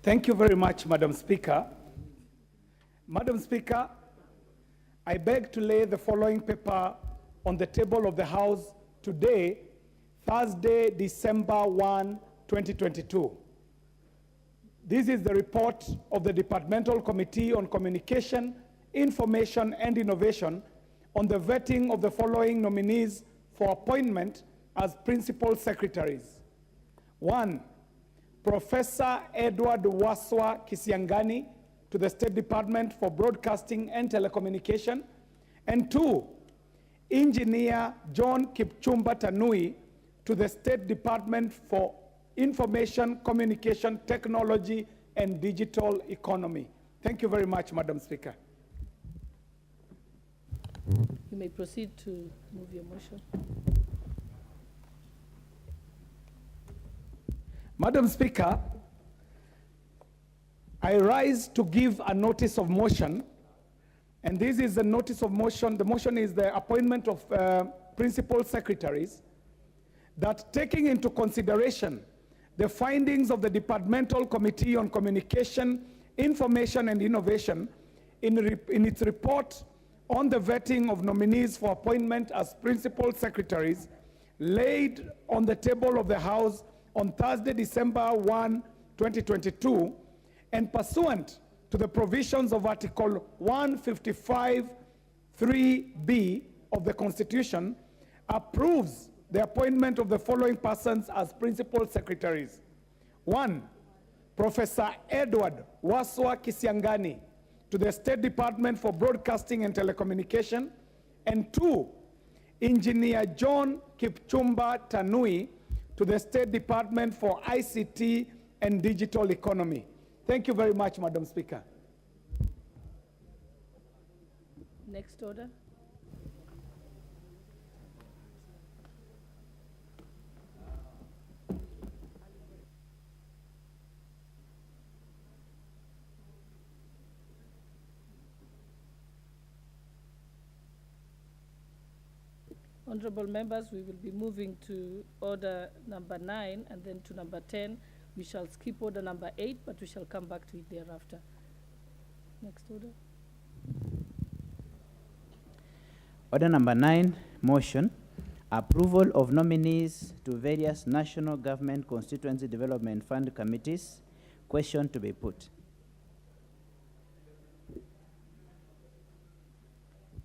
Thank you very much, Madam Speaker. Madam Speaker, I beg to lay the following paper on the table of the House today, Thursday, December 1, 2022. This is the report of the Departmental Committee on Communication, Information and Innovation on the vetting of the following nominees for appointment as principal secretaries. 1, Professor Edward Waswa Kisiangani to the State Department for Broadcasting and Telecommunication, and 2, Engineer John Kipchumba Tanui to the State Department for Information, Communication, Technology, and Digital Economy. Thank you very much, Madam Speaker. You may proceed to move your motion. Madam Speaker, I rise to give a notice of motion, and this is the notice of motion. The motion is the appointment of principal secretaries, that taking into consideration the findings of the Departmental Committee on Communication, Information and Innovation in its report on the vetting of nominees for appointment as principal secretaries laid on the table of the House on Thursday, December 1, 2022, and pursuant to the provisions of Article 155(3)(b) of the Constitution, approves the appointment of the following persons as principal secretaries. 1, Professor Edward Waswa Kisiangani to the State Department for Broadcasting and Telecommunication, and 2, Engineer John Kipchumba Tanui to the State Department for ICT and Digital Economy. Thank you very much, Madam Speaker. Next order. Honorable members, we will be moving to order number 9 and then to number 10. We shall skip order number 8, but we shall come back to it thereafter. Next order. Order number 9, motion. Approval of nominees to various National Government Constituency Development Fund committees. Question to be put.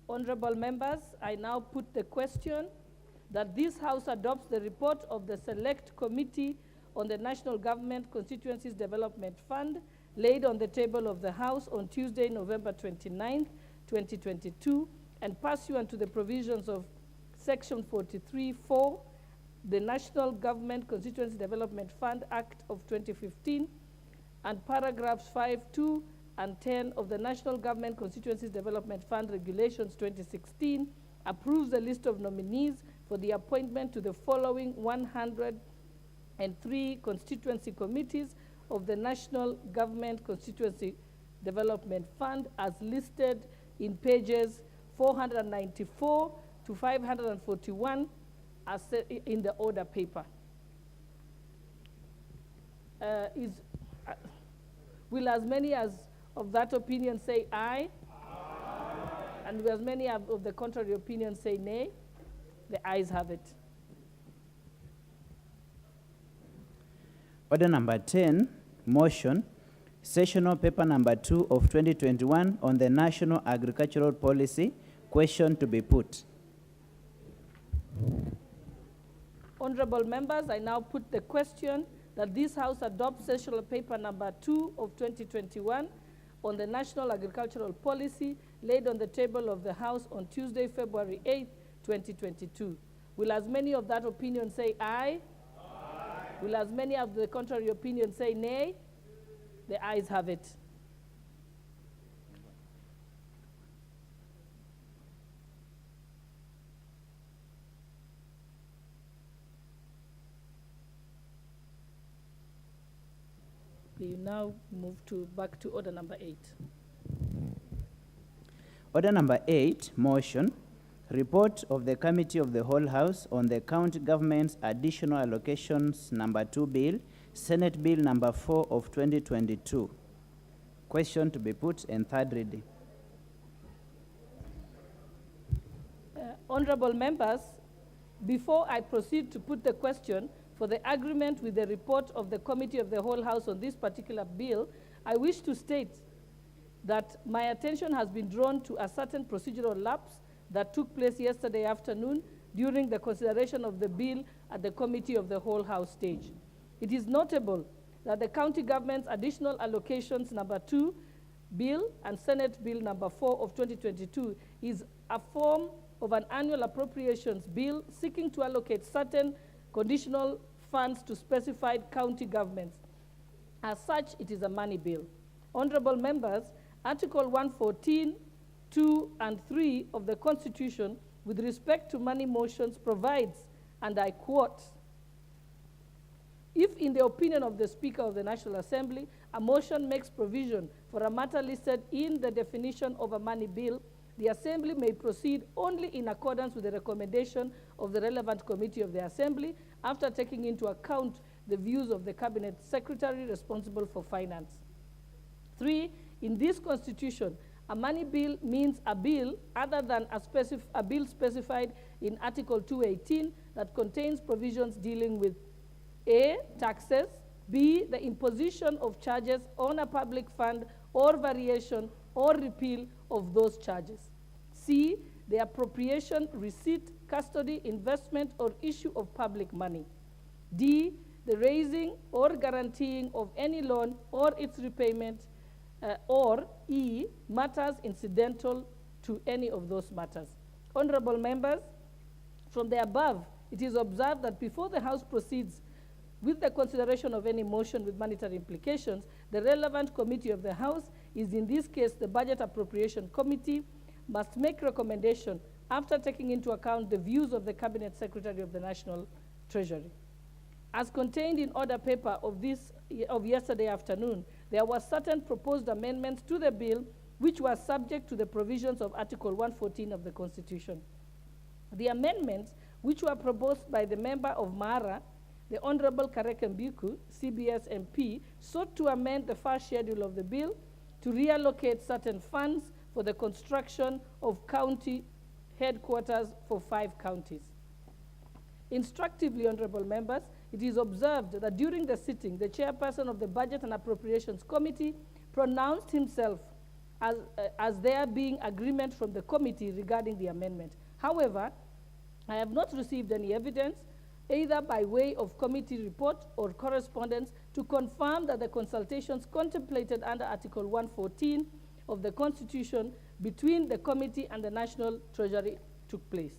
Honorable members, I now put the question that this House adopts the report of the Select Committee on the National Government Constituencies Development Fund laid on the table of the House on Tuesday, November 29, 2022, and pursuant to the provisions of Section 43(4), the National Government Constituency Development Fund Act of 2015, and paragraphs 5(2) and 10 of the National Government Constituencies Development Fund Regulations 2016, approves the list of nominees for the appointment to the following 103 constituency committees of the National Government Constituency Development Fund as listed in pages 494 to 541 as in the order paper. Will as many as of that opinion say aye? Aye. And will as many of the contrary opinion say nay? The ayes have it. Order number 10, motion. Sessional paper number 2 of 2021 on the National Agricultural Policy. Question to be put. Honorable members, I now put the question that this House adopts sessional paper number 2 of 2021 on the National Agricultural Policy laid on the table of the House on Tuesday, February 8, 2022. Will as many of that opinion say aye? Aye. Will as many of the contrary opinion say nay? The ayes have it. We now move back to order number 8. Order number 8, motion. Report of the Committee of the Whole House on the County Government's Additional Allocations number 2 Bill, Senate Bill number 4 of 2022. Question to be put and third reading. Honorable members, before I proceed to put the question for the agreement with the report of the Committee of the Whole House on this particular bill, I wish to state that my attention has been drawn to a certain procedural lapse that took place yesterday afternoon during the consideration of the bill at the Committee of the Whole House stage. It is notable that the county government's additional allocations number 2 bill and Senate Bill number 4 of 2022 is a form of an annual appropriations bill seeking to allocate certain conditional funds to specified county governments. As such, it is a money bill. Honorable members, Article 114, 2 and 3 of the Constitution with respect to money motions provides, and I quote, if in the opinion of the Speaker of the National Assembly, a motion makes provision for a matter listed in the definition of a money bill, the Assembly may proceed only in accordance with the recommendation of the relevant committee of the Assembly after taking into account the views of the Cabinet Secretary responsible for finance. 3, in this Constitution, a money bill means a bill other than a bill specified in Article 218 that contains provisions dealing with A, taxes, B, the imposition of charges on a public fund or variation or repeal of those charges. C, the appropriation, receipt, custody, investment, or issue of public money. D, the raising or guaranteeing of any loan or its repayment, or E, matters incidental to any of those matters. Honorable members, from the above, it is observed that before the House proceeds with the consideration of any motion with monetary implications, the relevant committee of the House, is in this case the Budget Appropriation Committee, must make recommendation after taking into account the views of the Cabinet Secretary of the National Treasury. As contained in order paper of yesterday afternoon, there were certain proposed amendments to the bill which were subject to the provisions of Article 114 of the Constitution. The amendments, which were proposed by the member of Mara, the Honorable Kareke Mbiku, CBS MP, sought to amend the first schedule of the bill to reallocate certain funds for the construction of county headquarters for 5 counties. Instructively, honorable members, it is observed that during the sitting, the chairperson of the Budget and Appropriations Committee pronounced himself as there being agreement from the committee regarding the amendment. However, I have not received any evidence, either by way of committee report or correspondence, to confirm that the consultations contemplated under Article 114 of the Constitution between the committee and the National Treasury took place.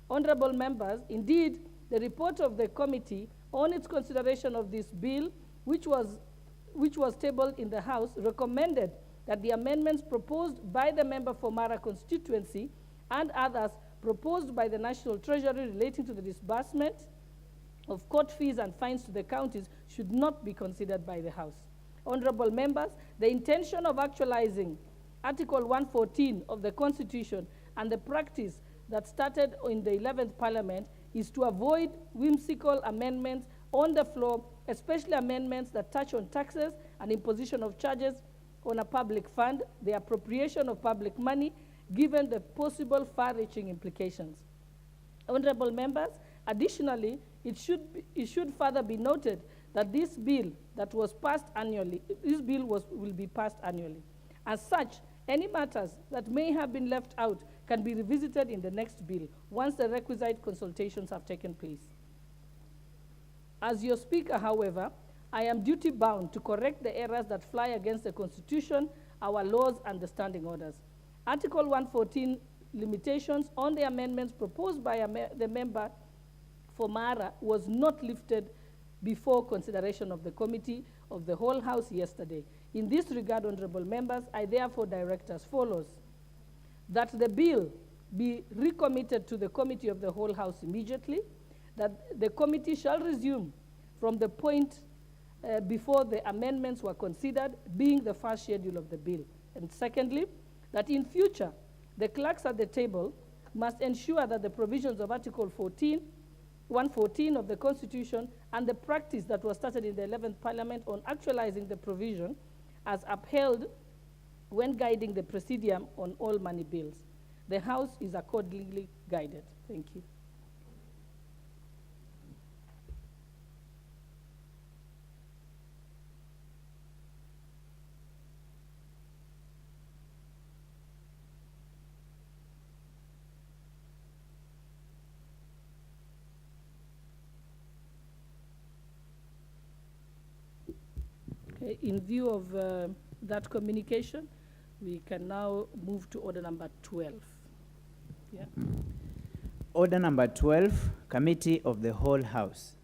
Honorable members, indeed, the report of the committee on its consideration of this bill, which was tabled in the House, recommended that the amendments proposed by the member for Mara constituency and others proposed by the National Treasury relating to the disbursement of court fees and fines to the counties should not be considered by the House. Honorable members, the intention of actualizing Article 114 of the Constitution and the practice that started in the 11th Parliament is to avoid whimsical amendments on the floor, especially amendments that touch on taxes and imposition of charges on a public fund, the appropriation of public money, given the possible far-reaching implications. Honorable members, additionally, it should further be noted that this bill that was passed annually, will be passed annually. As such, any matters that may have been left out can be revisited in the next bill once the requisite consultations have taken place. As your Speaker, however, I am duty-bound to correct the errors that fly against the Constitution, our laws, and the standing orders. Article 114 limitations on the amendments proposed by the member for Mara was not lifted before consideration of the Committee of the Whole House yesterday. In this regard, honorable members, I therefore direct as follows: that the bill be recommitted to the Committee of the Whole House immediately, that the committee shall resume from the point before the amendments were considered, being the first schedule of the bill. And secondly, that in future, the clerks at the table must ensure that the provisions of Article 114 of the Constitution and the practice that was started in the 11th Parliament on actualizing the provision as upheld when guiding the Presidium on all money bills. The House is accordingly guided. Thank you. In view of that communication, we can now move to order number 12. Yeah. Order number 12, Committee of the Whole House.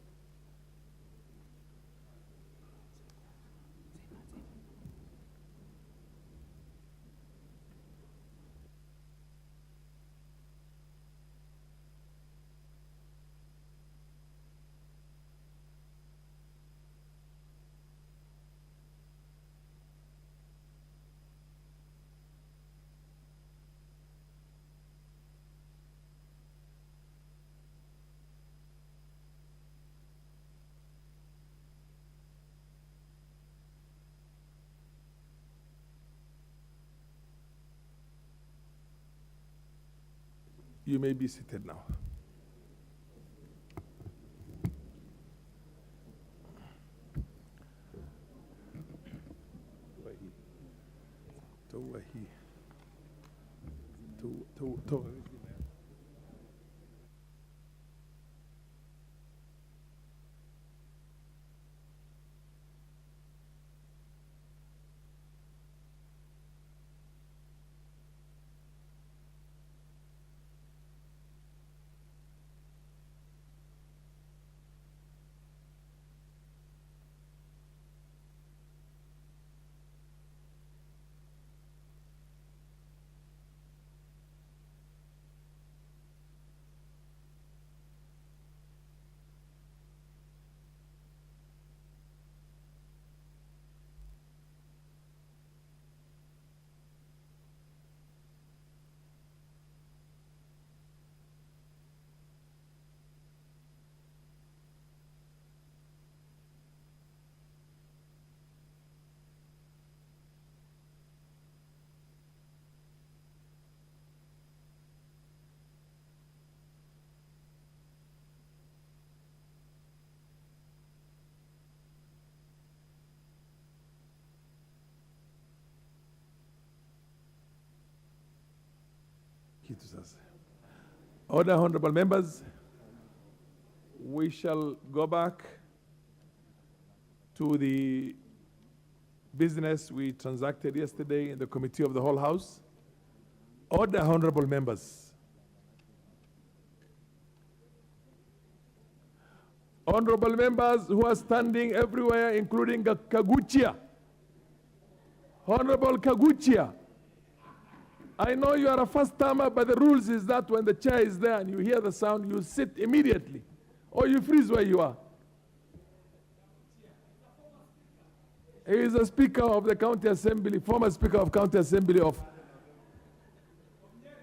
You may be seated now. Order, honorable members, we shall go back to the business we transacted yesterday in the Committee of the Whole House. Order, honorable members. Honorable members who are standing everywhere, including Kaguchia. Honorable Kaguchia. I know you are a first-timer, but the rules is that when the chair is there and you hear the sound, you sit immediately, or you freeze where you are. He is a Speaker of the County Assembly, former Speaker of County Assembly of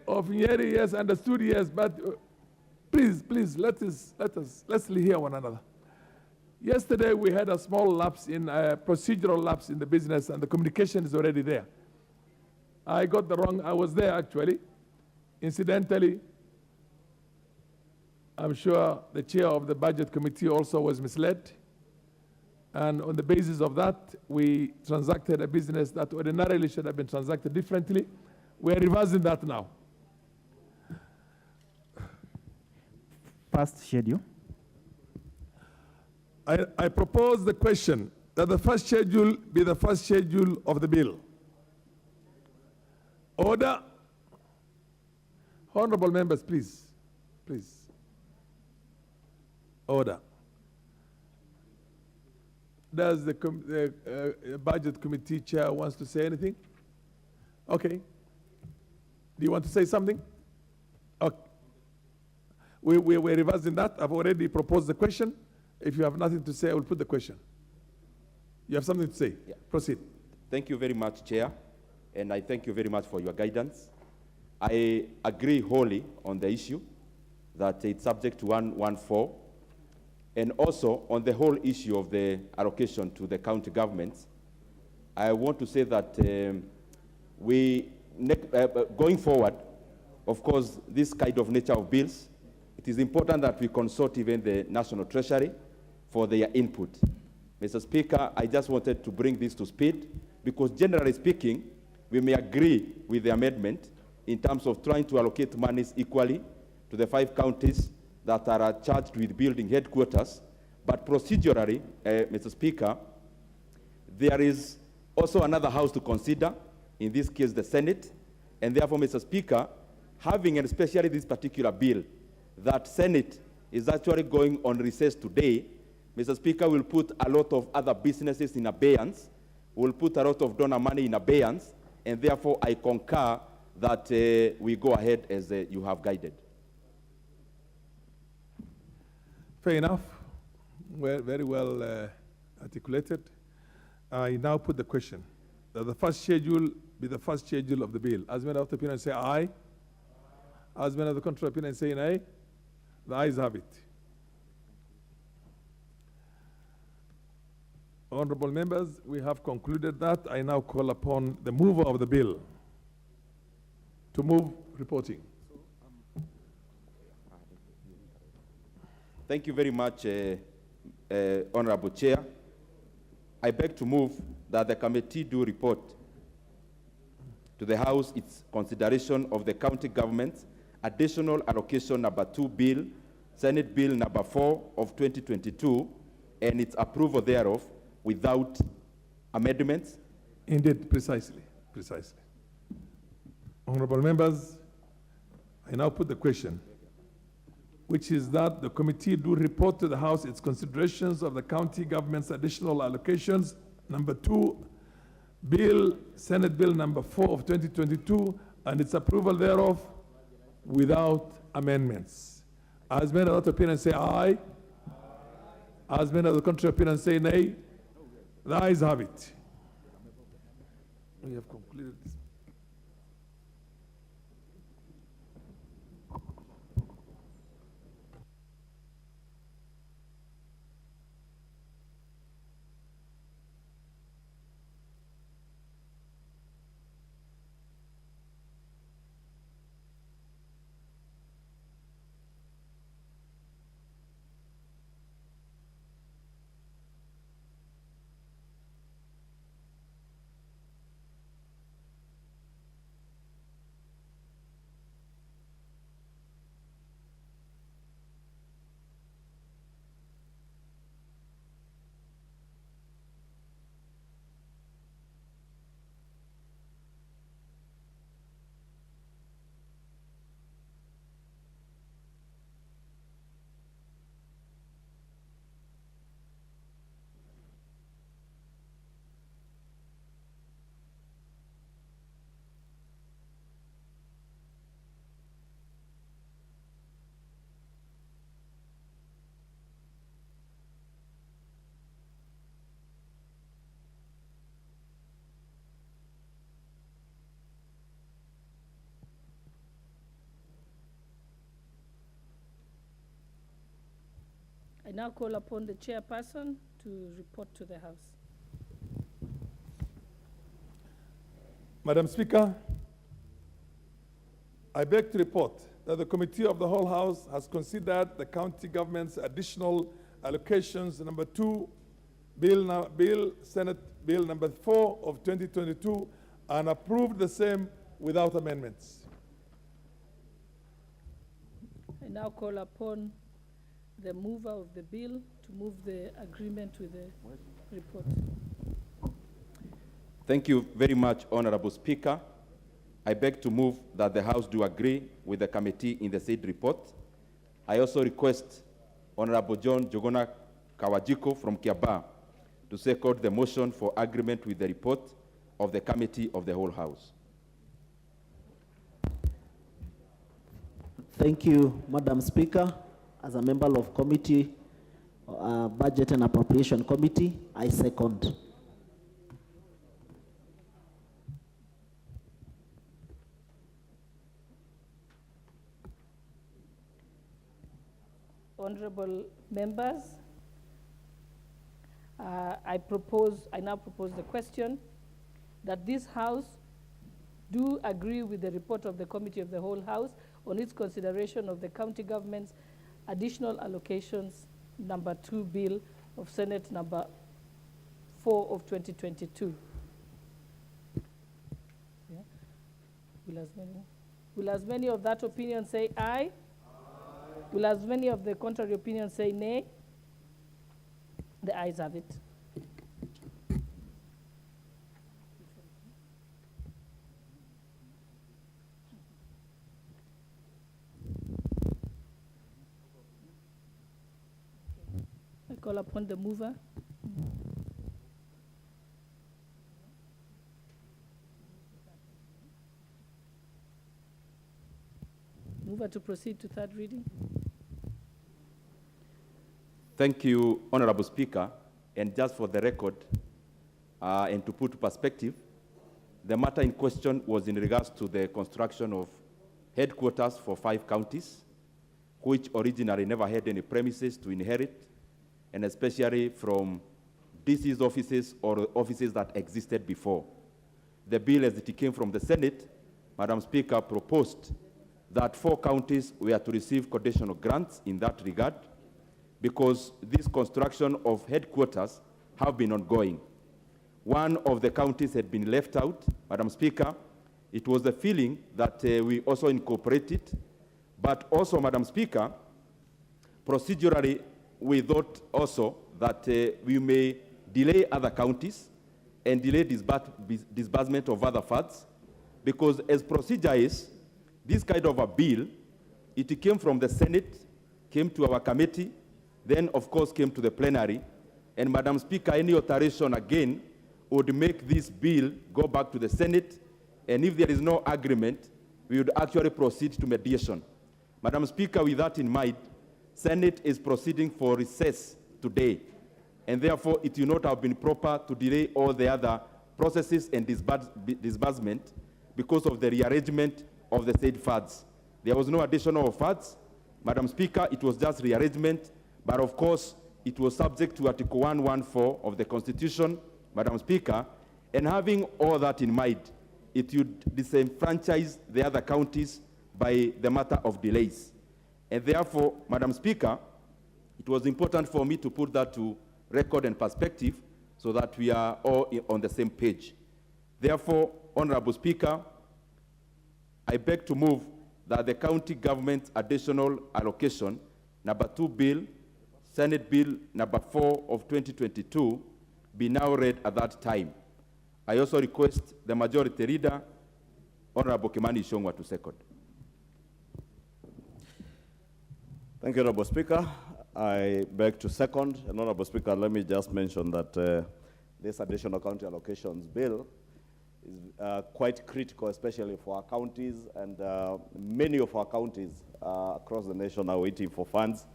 Nyeri, yes, understood, yes, but please, let's hear one another. Yesterday we had a small lapse in procedural lapse in the business, and the communication is already there. I got the wrong, I was there actually. Incidentally, I'm sure the chair of the budget committee also was misled. And on the basis of that, we transacted a business that ordinarily should have been transacted differently. We're reversing that now. First schedule. I propose the question that the first schedule be the first schedule of the bill. Order. Honorable members, please. Order. Does the budget committee chair wants to say anything? Okay. Do you want to say something? Okay. We're reversing that. I've already proposed the question. If you have nothing to say, I will put the question. You have something to say? Yeah. Proceed. Thank you very much, Chair, and I thank you very much for your guidance. I agree wholly on the issue that it's subject to 114, and also on the whole issue of the allocation to the county governments. I want to say that going forward, of course, this kind of nature of bills, it is important that we consult even the National Treasury for their input. Mr. Speaker, I just wanted to bring this to speed because generally speaking, we may agree with the amendment in terms of trying to allocate monies equally to the 5 counties that are charged with building headquarters. But procedurally, Mr. Speaker, there is also another house to consider, in this case the Senate, and therefore, Mr. Speaker, having, and especially this particular bill, that Senate is actually going on recess today, Mr. Speaker, will put a lot of other businesses in abeyance, will put a lot of donor money in abeyance, and therefore I concur that we go ahead as you have guided. Fair enough. Well, very well articulated. I now put the question that the first schedule be the first schedule of the bill. As many of the opinion say aye. As many of the contrary opinion say nay. The ayes have it. Honorable members, we have concluded that. I now call upon the mover of the bill to move reporting. Thank you very much, Honorable Chair. I beg to move that the committee do report to the House its consideration of the county government's additional allocation number 2 bill, Senate Bill number 4 of 2022, and its approval thereof without amendments. Indeed, precisely. Honorable members, I now put the question, which is that the committee do report to the House its considerations of the county government's additional allocations, number 2, Bill, Senate Bill number 4 of 2022, and its approval thereof without amendments. As many of the opinion say aye. As many of the contrary opinion say nay. The ayes have it. We have concluded this. I now call upon the chairperson to report to the House. Madam Speaker, I beg to report that the Committee of the Whole House has considered the county government's additional allocations number 2, Bill, Senate Bill number 4 of 2022, and approved the same without amendments. I now call upon the mover of the bill to move the agreement with the report. Thank you very much, Honorable Speaker. I beg to move that the House do agree with the committee in the said report. I also request Honorable John Jogona Kawajiko from Kiaba to second the motion for agreement with the report of the Committee of the Whole House. Thank you, Madam Speaker. As a member of Committee, Budget and Appropriation Committee, I second. Honorable members, I now propose the question that this House do agree with the report of the Committee of the Whole House on its consideration of the county government's additional allocations number 2 bill of Senate number 4 of 2022. Yeah. Will as many of that opinion say aye? Will as many of the contrary opinion say nay? The ayes have it. call upon the mover. Mover to proceed to third reading. Thank you, Honorable Speaker. And just for the record, and to put perspective, the matter in question was in regards to the construction of headquarters for 5 counties, which originally never had any premises to inherit, and especially from DC's offices or offices that existed before. The bill, as it came from the Senate, Madam Speaker, proposed that 4 counties were to receive conditional grants in that regard, because this construction of headquarters have been ongoing. One of the counties had been left out. Madam Speaker, it was the feeling that we also incorporated, but also, Madam Speaker, procedurally, we thought also that we may delay other counties and delay disbursement of other funds, because as procedure is, this kind of a bill, it came from the Senate, came to our committee, then of course came to the plenary, and Madam Speaker, any alteration again would make this bill go back to the Senate, and if there is no agreement, we would actually proceed to mediation. Madam Speaker, with that in mind, Senate is proceeding for recess today, and therefore it will not have been proper to delay all the other processes and disbursement because of the rearrangement of the said funds. There was no additional funds. Madam Speaker, it was just rearrangement, but of course, it was subject to Article 114 of the Constitution, Madam Speaker, and having all that in mind, it would disenfranchise the other counties by the matter of delays. And therefore, Madam Speaker, it was important for me to put that to record and perspective so that we are all on the same page. Therefore, Honorable Speaker, I beg to move that the county government additional allocation, number 2 bill, Senate Bill number 4 of 2022, be now read at that time. I also request the majority leader, Honorable Kimani Ichung'wah, to second. Thank you, Honorable Speaker. I beg to second. And Honorable Speaker, let me just mention that this additional county allocations bill is quite critical, especially for our counties, and many of our counties across the nation are waiting for funds,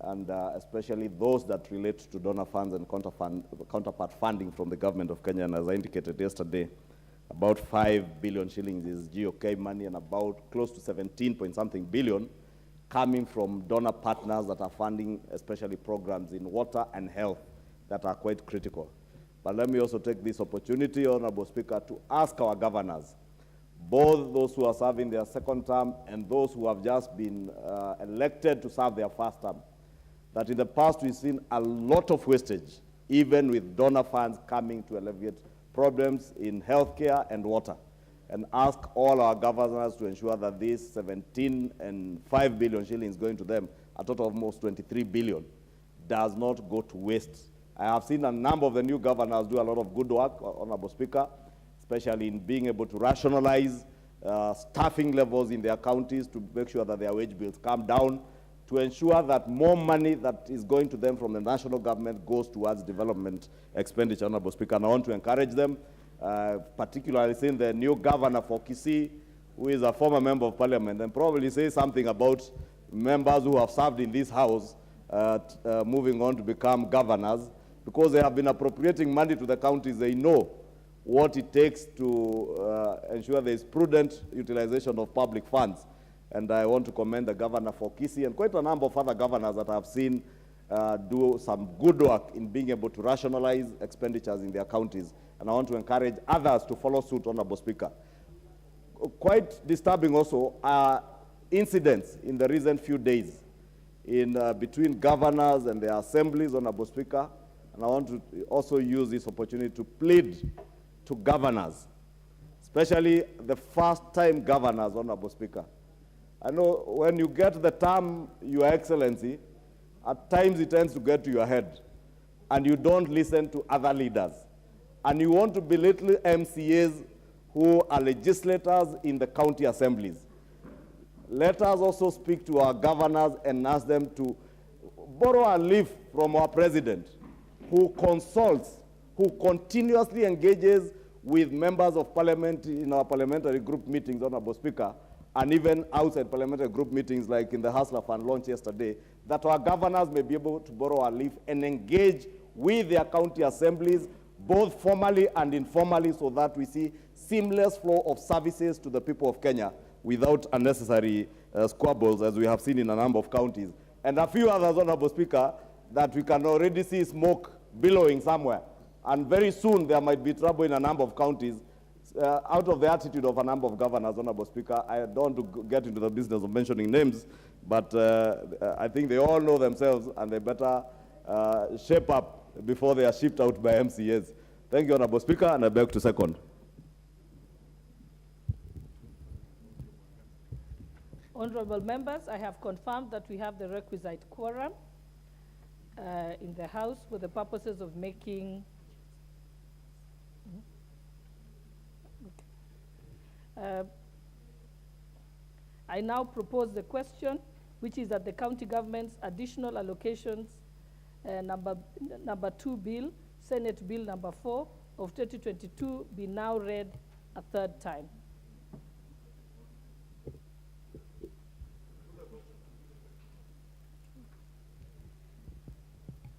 and especially those that relate to donor funds and counterpart funding from the government of Kenya. And as I indicated yesterday, about 5 billion shillings is GOK money, and about close to 17-point-something billion coming from donor partners that are funding especially programs in water and health that are quite critical. But let me also take this opportunity, Honorable Speaker, to ask our governors, both those who are serving their second term and those who have just been elected to serve their first term, that in the past we've seen a lot of wastage, even with donor funds coming to alleviate problems in healthcare and water, and ask all our governors to ensure that this 17.5 billion shillings going to them, a total of almost 23 billion, does not go to waste. I have seen a number of the new governors do a lot of good work, Honorable Speaker, especially in being able to rationalize staffing levels in their counties to make sure that their wage bills come down, to ensure that more money that is going to them from the national government goes towards development expenditure, Honorable Speaker. And I want to encourage them, particularly seeing the new governor for Kisii, who is a former member of parliament, and probably say something about members who have served in this house moving on to become governors, because they have been appropriating money to the counties. They know what it takes to ensure there is prudent utilization of public funds. And I want to commend the governor for Kisii and quite a number of other governors that I have seen do some good work in being able to rationalize expenditures in their counties. And I want to encourage others to follow suit, Honorable Speaker. Quite disturbing also are incidents in the recent few days in between governors and their assemblies, Honorable Speaker. And I want to also use this opportunity to plead to governors, especially the first-time governors, Honorable Speaker. I know when you get the term, Your Excellency, at times it tends to get to your head, and you don't listen to other leaders. And you want to belittle MCAs who are legislators in the county assemblies. Let us also speak to our governors and ask them to borrow a leaf from our president, who consults, who continuously engages with members of parliament in our parliamentary group meetings, Honorable Speaker, and even outside parliamentary group meetings like in the Hustler Fund launch yesterday, that our governors may be able to borrow a leaf and engage with their county assemblies, both formally and informally, so that we see seamless flow of services to the people of Kenya without unnecessary squabbles, as we have seen in a number of counties. And a few others, Honorable Speaker, that we can already see smoke billowing somewhere. And very soon there might be trouble in a number of counties out of the attitude of a number of governors, Honorable Speaker. I don't want to get into the business of mentioning names, but I think they all know themselves and they better shape up before they are shipped out by MCAs. Thank you, Honorable Speaker, and I beg to second. Honorable members, I have confirmed that we have the requisite quorum in the House for the purposes of making I now propose the question, which is that the county government's additional allocations number 2 bill, Senate Bill number 4 of 2022 be now read a third time.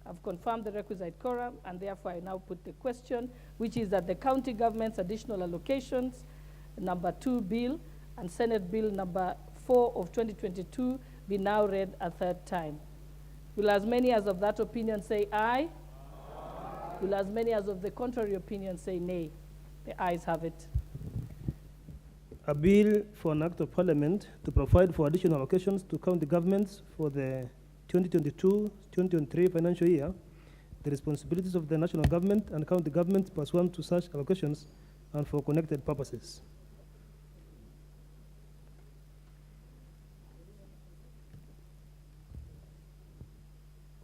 I've confirmed the requisite quorum, and therefore I now put the question, which is that the county government's additional allocations, number 2 bill, and Senate Bill number 4 of 2022 be now read a third time. Will as many as of that opinion say aye? Aye. Will as many as of the contrary opinion say nay? The ayes have it. A bill for an act of parliament to provide for additional allocations to county governments for the 2022-2023 financial year, the responsibilities of the national government and county governments pursuant to such allocations and for connected purposes.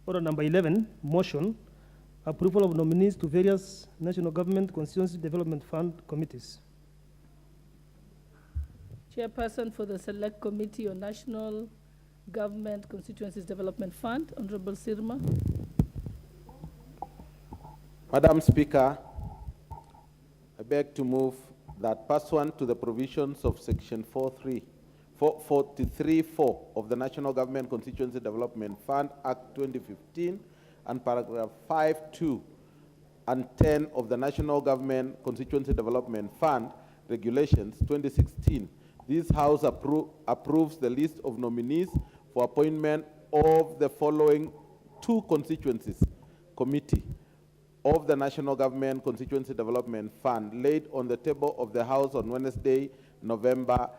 Order number 11, motion, approval of nominees to various national government constituency development fund committees. Chairperson for the Select Committee on National Government Constituencies Development Fund, Honorable Sirma. Madam Speaker, I beg to move that pursuant to the provisions of Section 43.4 of the National Government Constituency Development Fund Act 2015 and paragraph 5.2 and 10 of the National Government Constituency Development Fund Regulations 2016, this House approves the list of nominees for appointment of the following 2 constituencies committee of the National Government Constituency Development Fund laid on the table of the House on Wednesday, November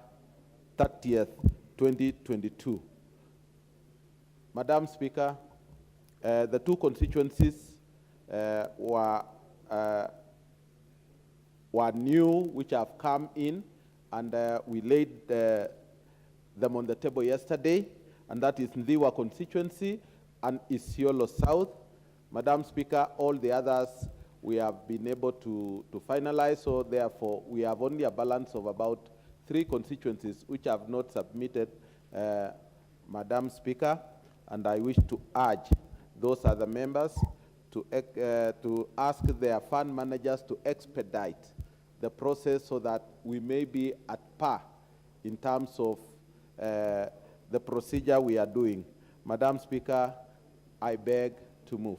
30th, 2022. Madam Speaker, the 2 constituencies were new, which have come in, and we laid them on the table yesterday, and that is Ndiwa constituency and Isiolo South. Madam Speaker, all the others we have been able to finalize, so therefore we have only a balance of about 3 constituencies which have not submitted, Madam Speaker, and I wish to urge those other members to ask their fund managers to expedite the process so that we may be at par in terms of the procedure we are doing. Madam Speaker, I beg to move.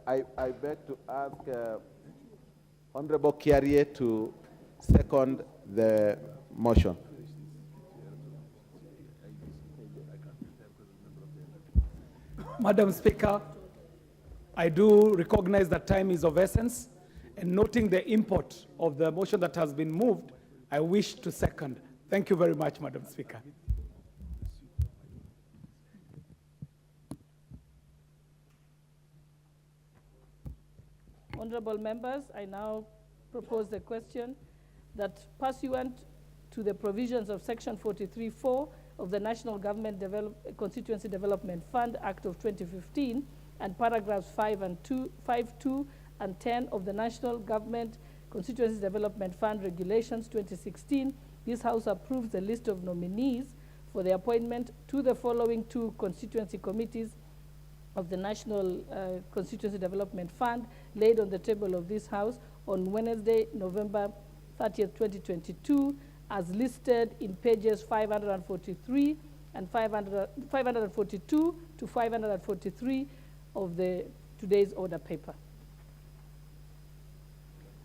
I beg to ask Honorable Kiarie to second the motion. Madam Speaker, I do recognize that time is of essence, and noting the import of the motion that has been moved, I wish to second. Thank you very much, Madam Speaker. Honorable members, I now propose the question that pursuant to the provisions of Section 43.4 of the National Government Constituency Development Fund Act of 2015 and paragraphs 5 and 2 and 10 of the National Government Constituency Development Fund Regulations 2016, this House approves the list of nominees for the appointment to the following 2 constituency committees of the National Constituency Development Fund laid on the table of this House on Wednesday, November 30th, 2022, as listed in pages 543 and 542 to 543 of today's order paper.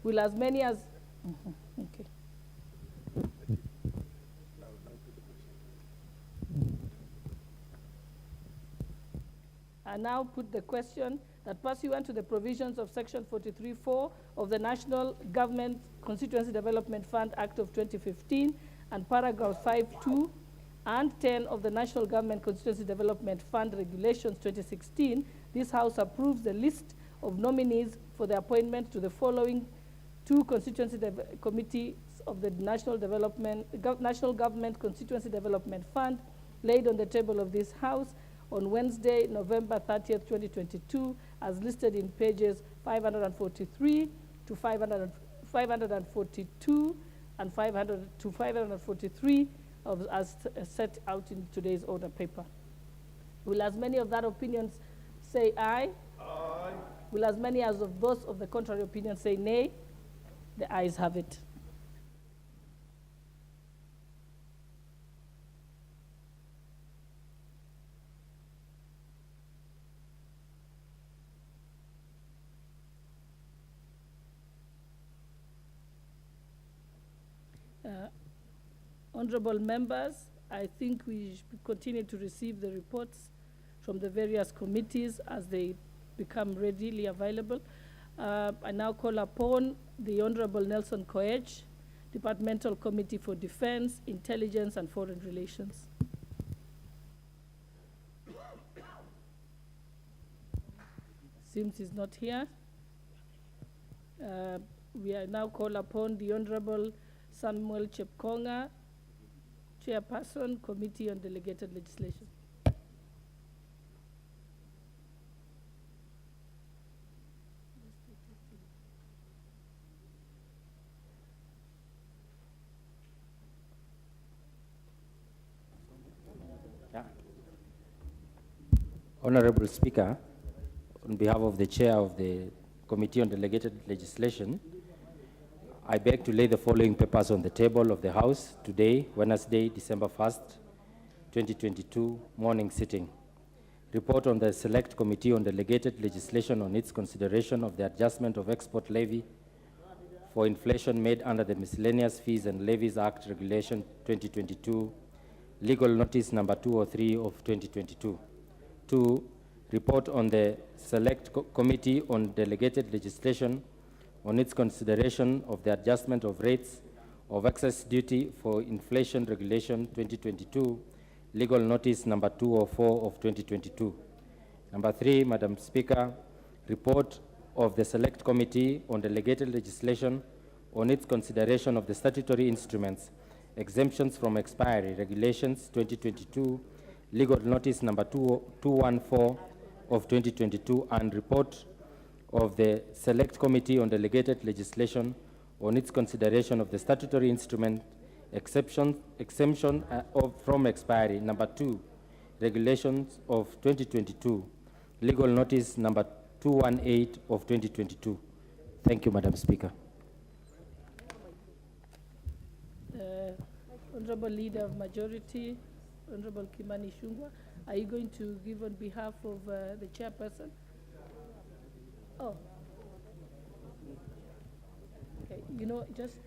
Will as many as, okay. I now put the question that pursuant to the provisions of Section 43(4) of the National Government Constituency Development Fund Act of 2015 and paragraphs 5(2) and 10 of the National Government Constituency Development Fund Regulations 2016, this House approves the list of nominees for the appointment to the following 2 constituency committees of the National Government Constituency Development Fund laid on the table of this House on Wednesday, November 30th, 2022, as listed in pages 543 to 542 and 500 to 543 as set out in today's order paper. Will as many of that opinion say aye? Aye. Will as many as of those of the contrary opinion say nay? The ayes have it. Honorable members, I think we should continue to receive the reports from the various committees as they become readily available. I now call upon the Honorable Nelson Koech, Departmental Committee for Defense, Intelligence and Foreign Relations. Seems he's not here. We are now call upon the Honorable Samuel Chepkonga, Chairperson, Committee on Delegated Legislation. Honorable Speaker, on behalf of the Chair of the Committee on Delegated Legislation, I beg to lay the following papers on the table of the House today, Wednesday, December 1st, 2022, morning sitting. Report on the Select Committee on Delegated Legislation on its consideration of the adjustment of export levy for inflation made under the Miscellaneous Fees and Levies Act Regulation 2022, Legal Notice number 203 of 2022. 2. Report on the Select Committee on Delegated Legislation on its consideration of the adjustment of rates of excess duty for inflation regulation 2022, legal notice number 204 of 2022. Number 3, Madam Speaker, report of the Select Committee on Delegated Legislation on its consideration of the statutory instruments, exemptions from expiry regulations 2022, legal notice number 214 of 2022, and report of the Select Committee on Delegated Legislation on its consideration of the statutory instrument exemption from expiry number 2, regulations of 2022, legal notice number 218 of 2022. Thank you, Madam Speaker. Honorable Leader of Majority, Honorable Kimani Ichung'wah, are you going to give on behalf of the chairperson? Oh. Okay, you know, just.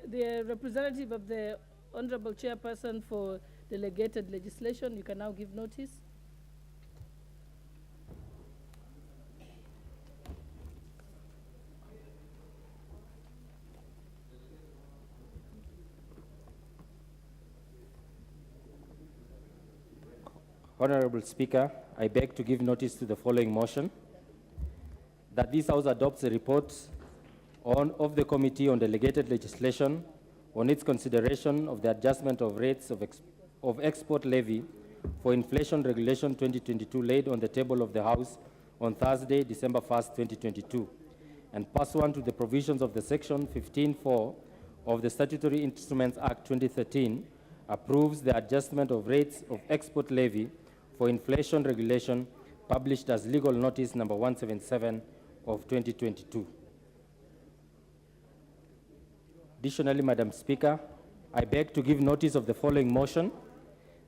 The representative of the Honorable Chairperson for Delegated Legislation, you can now give notice. Honorable Speaker, I beg to give notice to the following motion, that this House adopts the report of the Committee on Delegated Legislation on its consideration of the adjustment of rates of export levy for inflation regulation 2022 laid on the table of the House on Thursday, December 1st, 2022, and pursuant to the provisions of the Section 15(4) of the Statutory Instruments Act 2013, approves the adjustment of rates of export levy for inflation regulation published as legal notice number 177 of 2022. Additionally, Madam Speaker, I beg to give notice of the following motion,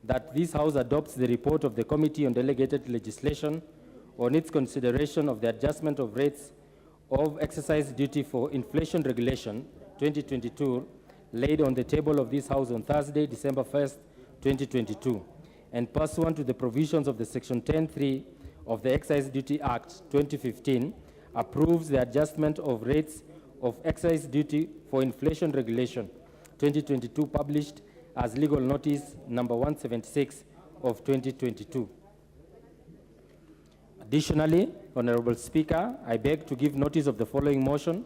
that this House adopts the report of the Committee on Delegated Legislation on its consideration of the adjustment of rates of excise duty for inflation regulation 2022 laid on the table of this House on Thursday, December 1st, 2022, and pursuant to the provisions of the Section 10(3) of the Excise Duty Act 2015, approves the adjustment of rates of excise duty for inflation regulation 2022 published as legal notice number 176 of 2022. Additionally, Honorable Speaker, I beg to give notice of the following motion,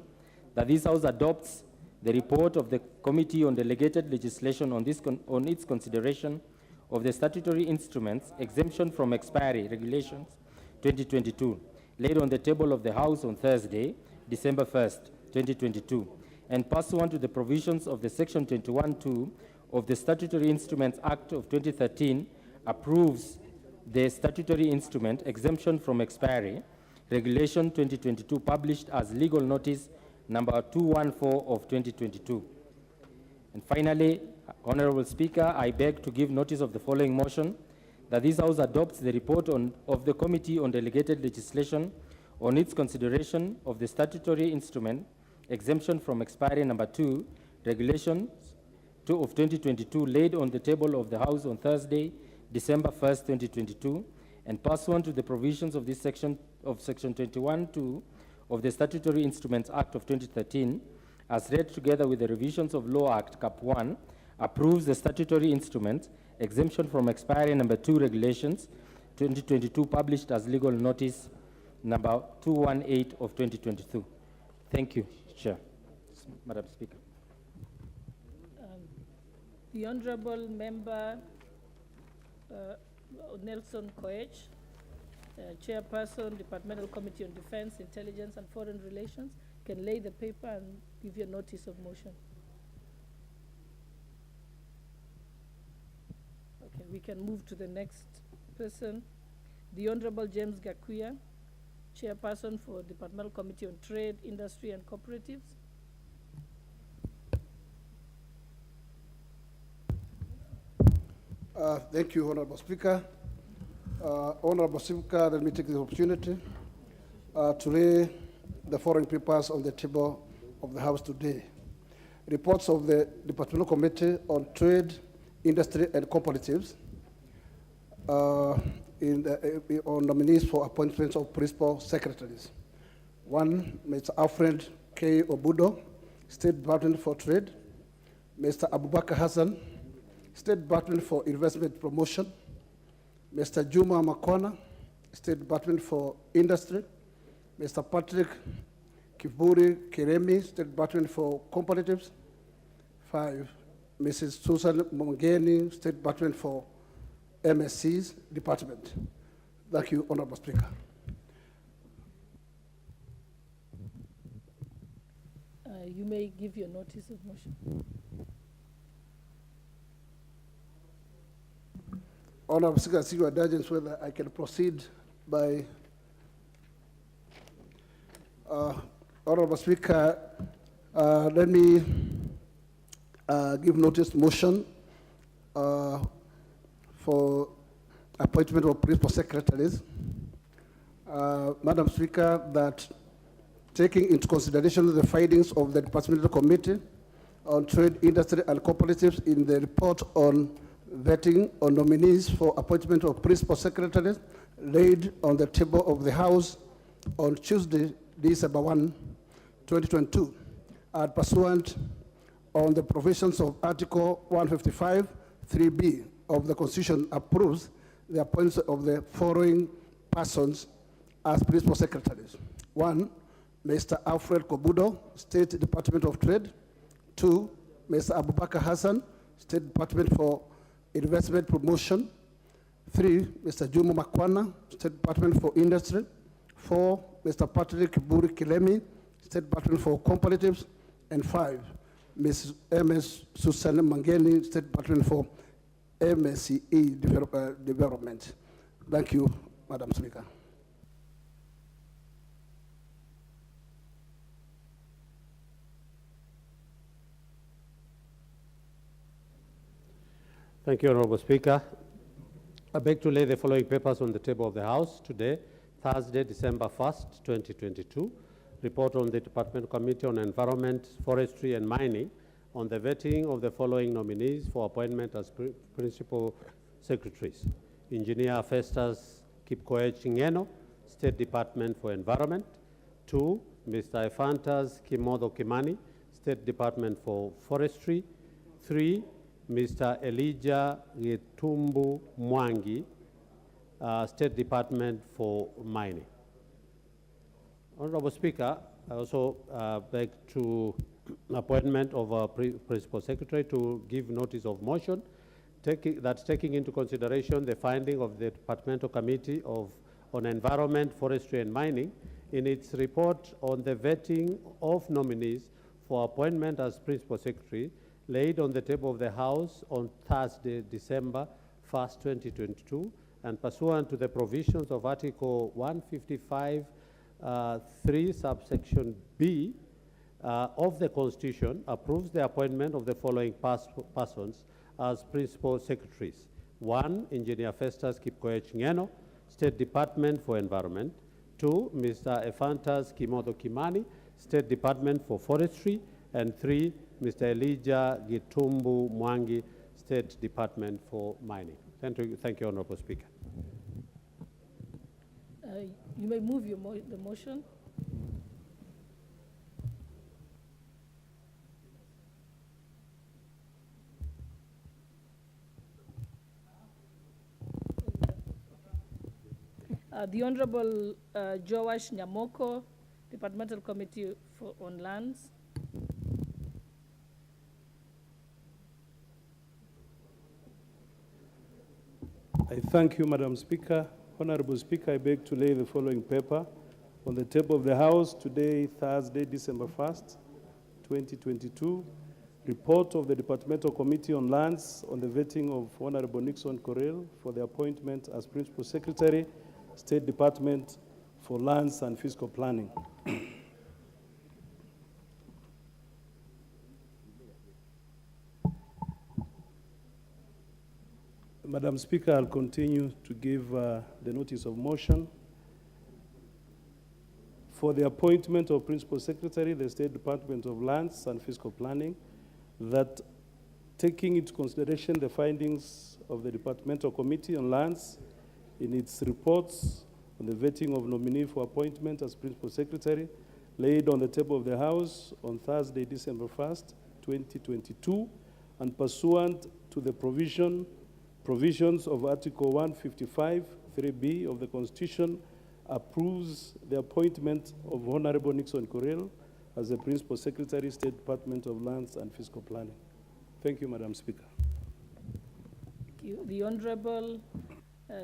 that this House adopts the report of the Committee on Delegated Legislation on its consideration of the statutory instruments exemption from expiry regulations 2022 laid on the table of the House on Thursday, December 1st, 2022, and pursuant to the provisions of the Section 21(2) of the Statutory Instruments Act of 2013, approves the statutory instrument exemption from expiry regulation 2022 published as legal notice number 214 of 2022. And finally, Honorable Speaker, I beg to give notice of the following motion, that this House adopts the report of the Committee on Delegated Legislation on its consideration of the statutory instrument exemption from expiry number 2, regulation 2 of 2022, laid on the table of the House on Thursday, December 1st, 2022, and pursuant to the provisions of this section of Section 21(2) of the Statutory Instruments Act of 2013, as read together with the revisions of Law Act Cap 1, approves the statutory instrument exemption from expiry number 2 regulations 2022 published as legal notice number 218 of 2022. Thank you, Chair. Madam Speaker. The Honorable Member Nelson Koech, Chairperson, Departmental Committee on Defense, Intelligence and Foreign Relations, can lay the paper and give you a notice of motion. Okay, we can move to the next person. The Honorable James Gakuya, Chairperson for Departmental Committee on Trade, Industry and Cooperatives. Thank you, Honorable Speaker. Honorable Speaker, let me take this opportunity to lay the following papers on the table of the House today. Reports of the Departmental Committee on Trade, Industry and Cooperatives on nominees for appointments of principal secretaries. One, Mr. Alfred K. Obudo, State Department for Trade. Mr. Abubakar Hassan, State Department for Investment Promotion. Mr. Juma Makwana, State Department for Industry. Mr. Patrick Kiburi Keremi, State Department for Comparatives. 5, Mrs. Susan Mongeni, State Department for MSC's Department. Thank you, Honorable Speaker. You may give your notice of motion. Honorable Speaker, I see your indulgence whether I can proceed by Honorable Speaker, let me give notice motion for appointment of principal secretaries. Madam Speaker, that taking into consideration the findings of the Departmental Committee on Trade, Industry and Cooperatives in the report on vetting on nominees for appointment of principal secretaries laid on the table of the House on Tuesday, December 1, 2022, and pursuant on the provisions of Article 155, 3B of the Constitution, approves the appointment of the following persons as principal secretaries. 1, Mr. Alfred Kobudo, State Department of Trade. 2, Mr. Abubakar Hassan, State Department for Investment Promotion. 3, Mr. Juma Makwana, State Department for Industry. 4, Mr. Patrick Buri Kilemi, State Department for Comparatives. And 5, Ms. MS Susan Mangeni, State Department for MSCE Development. Thank you, Madam Speaker. Thank you, Honorable Speaker. I beg to lay the following papers on the table of the House today, Thursday, December 1st, 2022. Report on the Department Committee on Environment, Forestry and Mining on the vetting of the following nominees for appointment as principal secretaries. Engineer Festus Kipkoech Ngeno, State Department for Environment. 2, Mr. Ephantas Kimodo Kimani, State Department for Forestry. 3, Mr. Elijah Gitumbu Mwangi, State Department for Mining. Honorable Speaker, I also beg to appointment of a principal secretary to give notice of motion that's taking into consideration the finding of the Departmental Committee on Environment, Forestry and Mining in its report on the vetting of nominees for appointment as principal secretary laid on the table of the House on Thursday, December 1st, 2022, and pursuant to the provisions of Article 155, 3, subsection B of the Constitution, approves the appointment of the following persons as principal secretaries. 1, Engineer Festus Kipkoech Ngeno, State Department for Environment. 2, Mr. Ephantas Kimodo Kimani, State Department for Forestry. And 3, Mr. Elijah Gitumbu Mwangi, State Department for Mining. Thank you, Honorable Speaker. You may move the motion. The Honorable Joash Nyamoko, Departmental Committee on Lands. I thank you, Madam Speaker. Honorable Speaker, I beg to lay the following paper on the table of the House today, Thursday, December 1st, 2022. Report of the Departmental Committee on Lands on the vetting of Honorable Nixon Correll for the appointment as Principal Secretary, State Department for Lands and Fiscal Planning. Madam Speaker, I'll continue to give the notice of motion. For the appointment of Principal Secretary, the State Department of Lands and Fiscal Planning, that taking into consideration the findings of the Departmental Committee on Lands in its reports on the vetting of nominee for appointment as Principal Secretary, laid on the table of the House on Thursday, December 1st, 2022, and pursuant to the provisions of Article 155, 3B of the Constitution, approves the appointment of Honorable Nixon Correll as the Principal Secretary, State Department of Lands and Fiscal Planning. Thank you, Madam Speaker. Thank you. The Honorable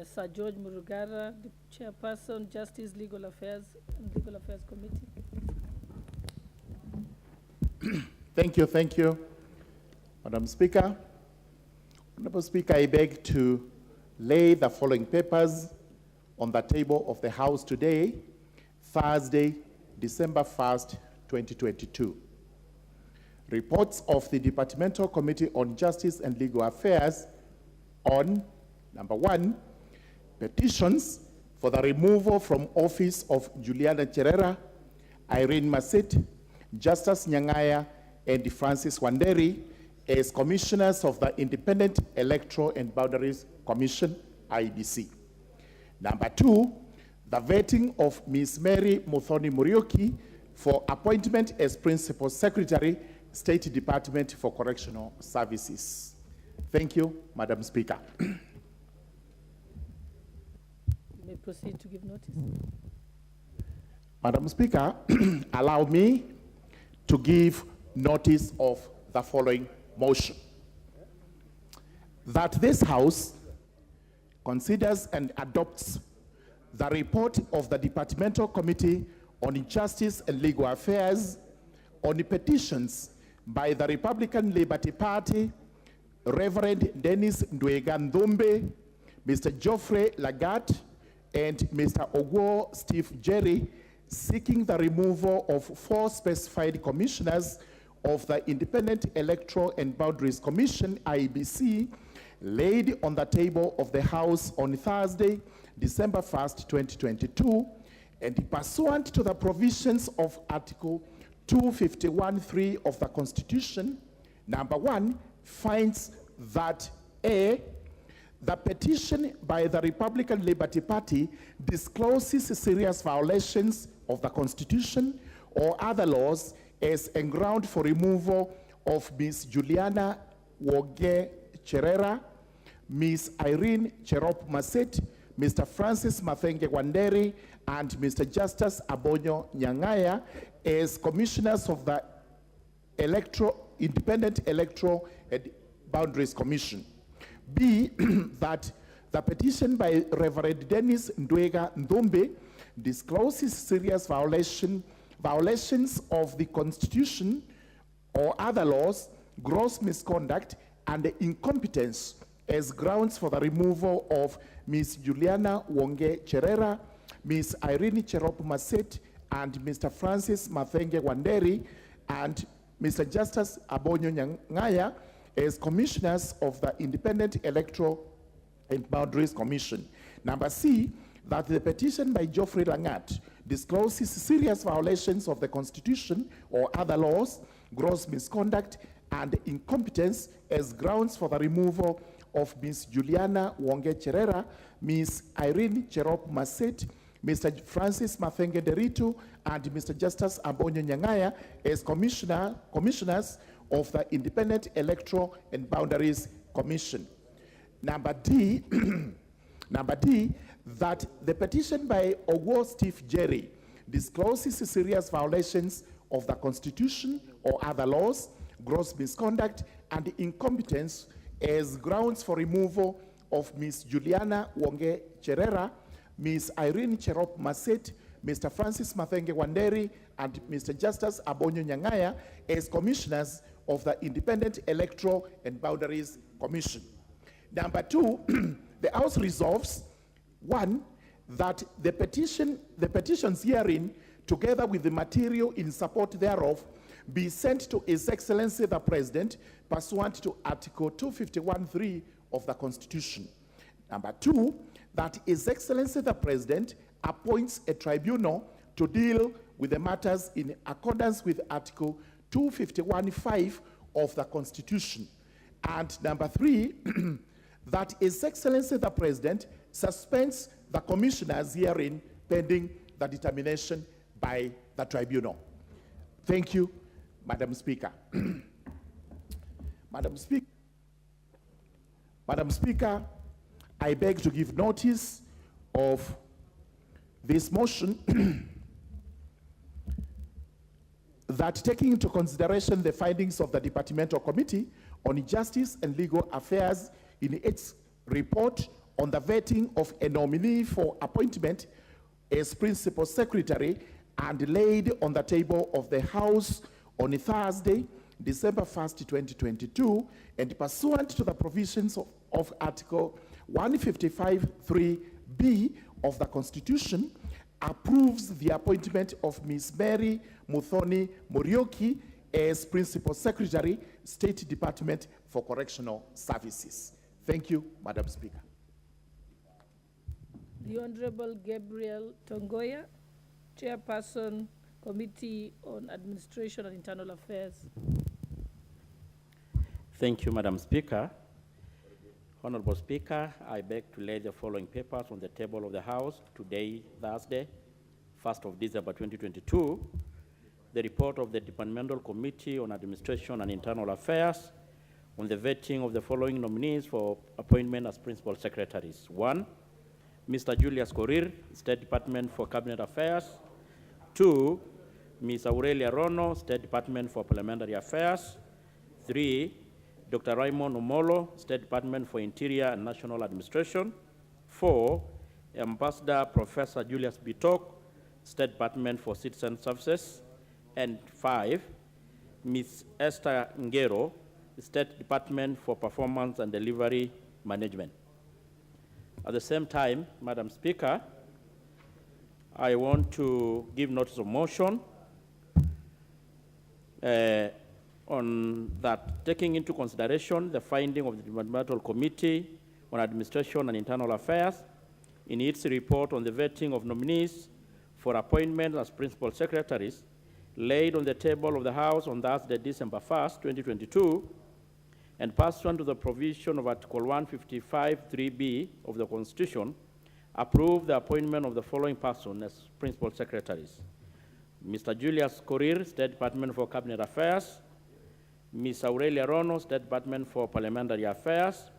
Sir George Murugara, the Chairperson, Justice, Legal Affairs and Legal Affairs Committee. Thank you, Madam Speaker. Honorable Speaker, I beg to lay the following papers on the table of the House today, Thursday, December 1st, 2022. Reports of the Departmental Committee on Justice and Legal Affairs on, number 1, petitions for the removal from office of Juliana Cherera, Irene Masit, Justus Nyangaya, and Francis Wanderi as commissioners of the Independent Electoral and Boundaries Commission, IEBC. Number 2, the vetting of Ms. Mary Muthoni Muriuki for appointment as Principal Secretary, State Department for Correctional Services. Thank you, Madam Speaker. proceed to give notice. Madam Speaker, allow me to give notice of the following motion. That this House considers and adopts the report of the Departmental Committee on Justice and Legal Affairs on the petitions by the Republican Liberty Party, Reverend Dennis Ndwega Ndumbe, Mr. Geoffrey Lagat, and Mr. Ogwo Steve Jerry, seeking the removal of 4 specified commissioners of the Independent Electoral and Boundaries Commission, IEBC, laid on the table of the House on Thursday, December 1st, 2022, and pursuant to the provisions of Article 251(3) of the Constitution, number 1, finds that A, the petition by the Republican Liberty Party discloses serious violations of the Constitution or other laws as a ground for removal of Ms. Juliana Woge Cherera, Ms. Irene Cherop Maset, Mr. Francis Mathenge Wanderi, and Mr. Justus Abonyo Nyangaya as commissioners of the Independent Electoral and Boundaries Commission. B, that the petition by Reverend Dennis Ndwega Ndumbe discloses serious violations of the Constitution or other laws, gross misconduct, and incompetence as grounds for the removal of Ms. Juliana Wonge Cherera, Ms. Irene Cherop Maset, and Mr. Francis Mathenge Wanderi, and Mr. Justus Abonyo Nyangaya as commissioners of the Independent Electoral and Boundaries Commission. Number C, that the petition by Geoffrey Langat discloses serious violations of the Constitution or other laws, gross misconduct, and incompetence as grounds for the removal of Ms. Juliana Wonge Cherera, Ms. Irene Cherop Maset, Mr. Francis Mathenge Deritu, and Mr. Justus Abonyo Nyangaya as commissioners of the Independent Electoral and Boundaries Commission. Number D, that the petition by Ogwo Steve Jerry discloses serious violations of the Constitution or other laws, gross misconduct, and incompetence as grounds for removal of Ms. Juliana Wonge Cherera, Ms. Irene Cherop Maset, Mr. Francis Mathenge Wanderi, and Mr. Justus Abonyo Nyangaya as commissioners of the Independent Electoral and Boundaries Commission. Number 2, the House resolves, 1, that the petitions herein, together with the material in support thereof, be sent to His Excellency the President pursuant to Article 251(3) of the Constitution. Number 2, that His Excellency the President appoints a tribunal to deal with the matters in accordance with Article 251(5) of the Constitution. And number 3, that His Excellency the President suspends the commissioners herein pending the determination by the tribunal. Thank you, Madam Speaker. Madam Speaker, I beg to give notice of this motion that, taking into consideration the findings of the Departmental Committee on Justice and Legal Affairs in its report on the vetting of a nominee for appointment as Principal Secretary and laid on the table of the House on Thursday, December 1st, 2022, and pursuant to the provisions of Article 155(3)(b) of the Constitution, approves the appointment of Ms. Mary Muthoni Morioki as Principal Secretary, State Department for Correctional Services. Thank you, Madam Speaker. The Honorable Gabriel Tongoya, Chairperson, Committee on Administration and Internal Affairs. Thank you, Madam Speaker. Honorable Speaker, I beg to lay the following papers on the table of the House today, Thursday, 1st of December 2022. The report of the Departmental Committee on Administration and Internal Affairs on the vetting of the following nominees for appointment as Principal Secretaries. 1, Mr. Julius Korir, State Department for Cabinet Affairs. 2, Ms. Aurelia Rono, State Department for Parliamentary Affairs. 3, Dr. Raymond Omolo, State Department for Interior and National Administration. 4, Ambassador Professor Julius Bitok, State Department for Citizen Services. And 5, Ms. Esther Ngero, State Department for Performance and Delivery Management. At the same time, Madam Speaker, I want to give notice of motion on that, taking into consideration the finding of the Departmental Committee on Administration and Internal Affairs in its report on the vetting of nominees for appointment as principal secretaries, laid on the table of the House on Thursday, December 1st, 2022, and pursuant to the provision of Article 155(3)(b) of the Constitution, approve the appointment of the following person as principal secretaries: Mr. Julius Korir, State Department for Cabinet Affairs; Ms. Aurelia Rono, State Department for Parliamentary Affairs;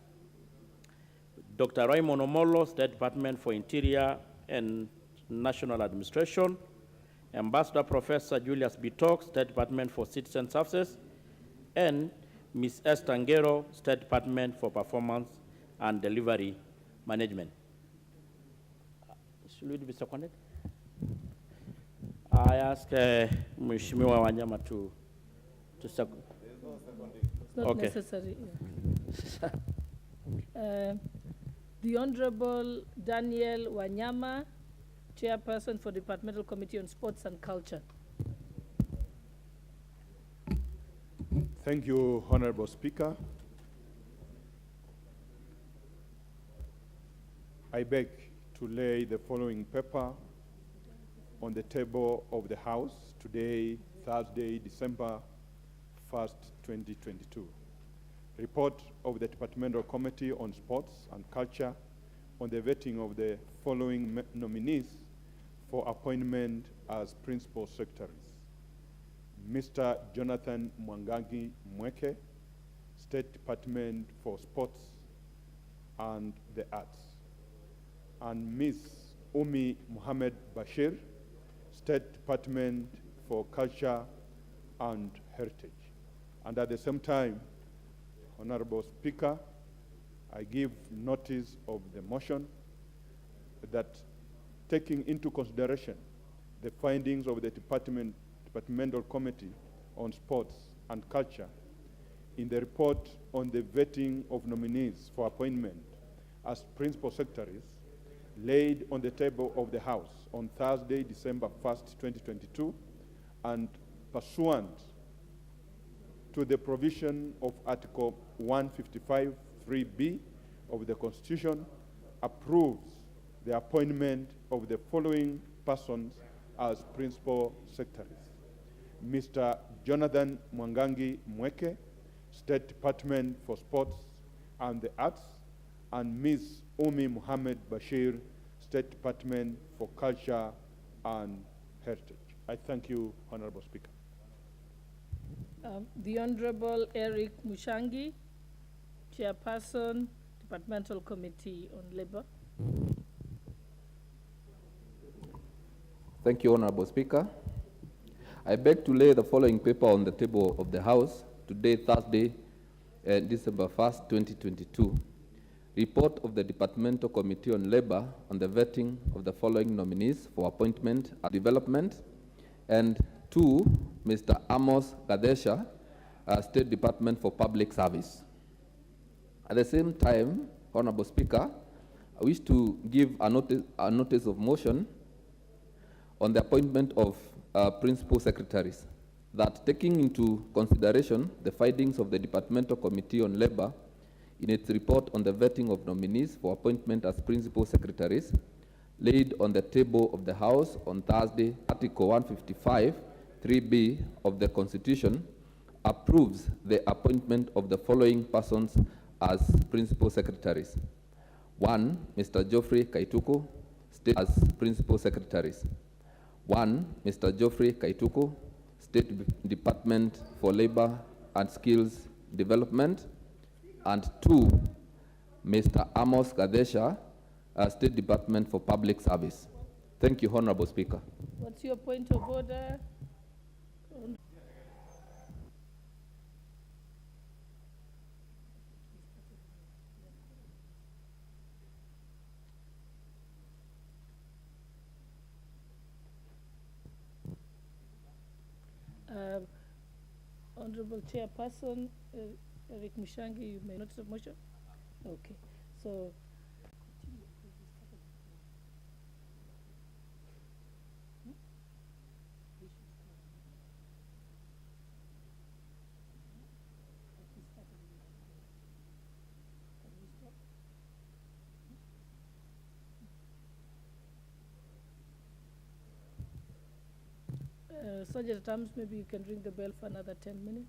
Dr. Raymond Omolo, State Department for Interior and National Administration; Ambassador Professor Julius Bitok, State Department for Citizen Services; and Ms. Esther Ngero, State Department for Performance and Delivery Management. Should it be seconded? I ask Mheshimiwa Wanyama to second. It's not necessary. Yeah. The Honorable Daniel Wanyama, Chairperson for Departmental Committee on Sports and Culture. Thank you, Honorable Speaker. I beg to lay the following paper on the table of the House today, Thursday, December 1st, 2022. Report of the Departmental Committee on Sports and Culture on the vetting of the following nominees for appointment as principal secretaries: Mr. Jonathan Mwangangi Mweke, State Department for Sports and the Arts, and Ms. Umi Muhammad Bashir, State Department for Culture and Heritage. And at the same time, Honorable Speaker, I give notice of the motion that, taking into consideration the findings of the Departmental Committee on Sports and Culture in the report on the vetting of nominees for appointment as principal secretaries, laid on the table of the House on Thursday, December 1st, 2022, and pursuant to the provision of Article 155(3)(b) of the Constitution, approves the appointment of the following persons as principal secretaries: Mr. Jonathan Mwangangi Mweke, State Department for Sports and the Arts, and Ms. Umi Muhammad Bashir, State Department for Culture and Heritage. I thank you, Honorable Speaker. The Honorable Eric Mushangi, Chairperson, Departmental Committee on Labor. Thank you, Honorable Speaker. I beg to lay the following paper on the table of the House today, Thursday, December 1st, 2022. Report of the Departmental Committee on Labor on the vetting of the following nominees for appointment and development. And 2, Mr. Amos Gadesha, State Department for Public Service. At the same time, Honorable Speaker, I wish to give a notice of motion on the appointment of principal secretaries, that, taking into consideration the findings of the Departmental Committee on Labor in its report on the vetting of nominees for appointment as principal secretaries, laid on the table of the House on Thursday, Article 155(3)(b) of the Constitution, approves the appointment of the following persons as principal secretaries: 1, Mr. Geoffrey Kaituku, State as principal secretaries; 1, Mr. Geoffrey Kaituku, State Department for Labor and Skills Development; and 2, Mr. Amos Gadesha, State Department for Public Service. Thank you, Honorable Speaker. What's your point of order? Honorable Chairperson, Eric Mushangi, you may not have motion? Okay, so. Sergeant Tams, maybe you can ring the bell for another 10 minutes.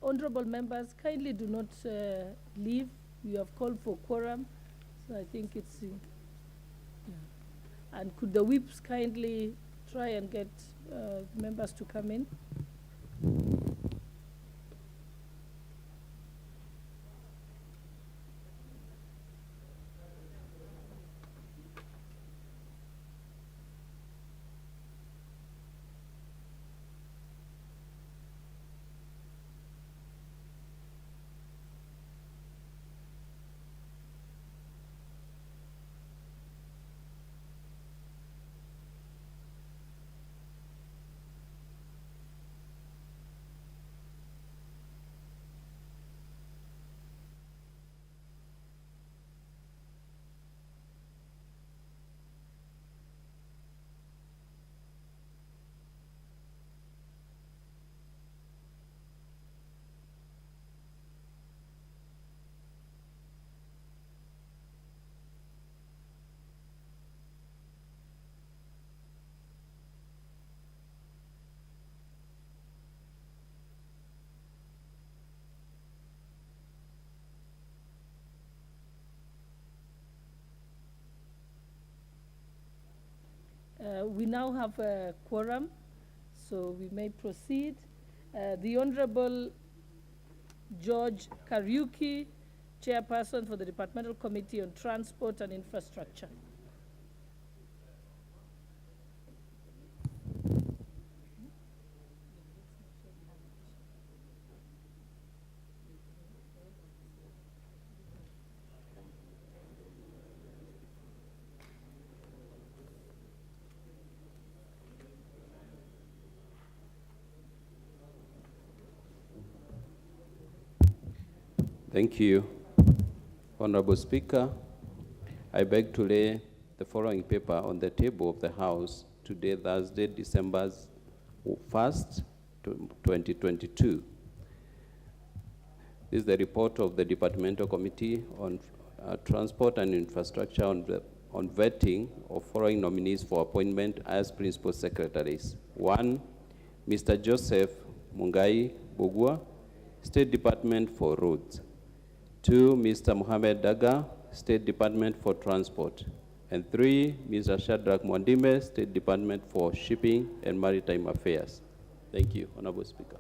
Honorable members, kindly do not leave. You have called for quorum, so I think it's. Yeah. And could the whips kindly try and get members to come in? We now have a quorum, so we may proceed. The Honorable George Kariuki, Chairperson for the Departmental Committee on Transport and Infrastructure. Thank you, Honorable Speaker. I beg to lay the following paper on the table of the House today, Thursday, December 1st, 2022. This is the report of the Departmental Committee on Transport and Infrastructure on vetting of following nominees for appointment as Principal Secretaries. 1, Mr. Joseph Mungai Bogua, State Department for Roads. 2, Mr. Mohamed Daga, State Department for Transport. And 3, Mr. Shadrach Mwandime, State Department for Shipping and Maritime Affairs. Thank you, Honorable Speaker.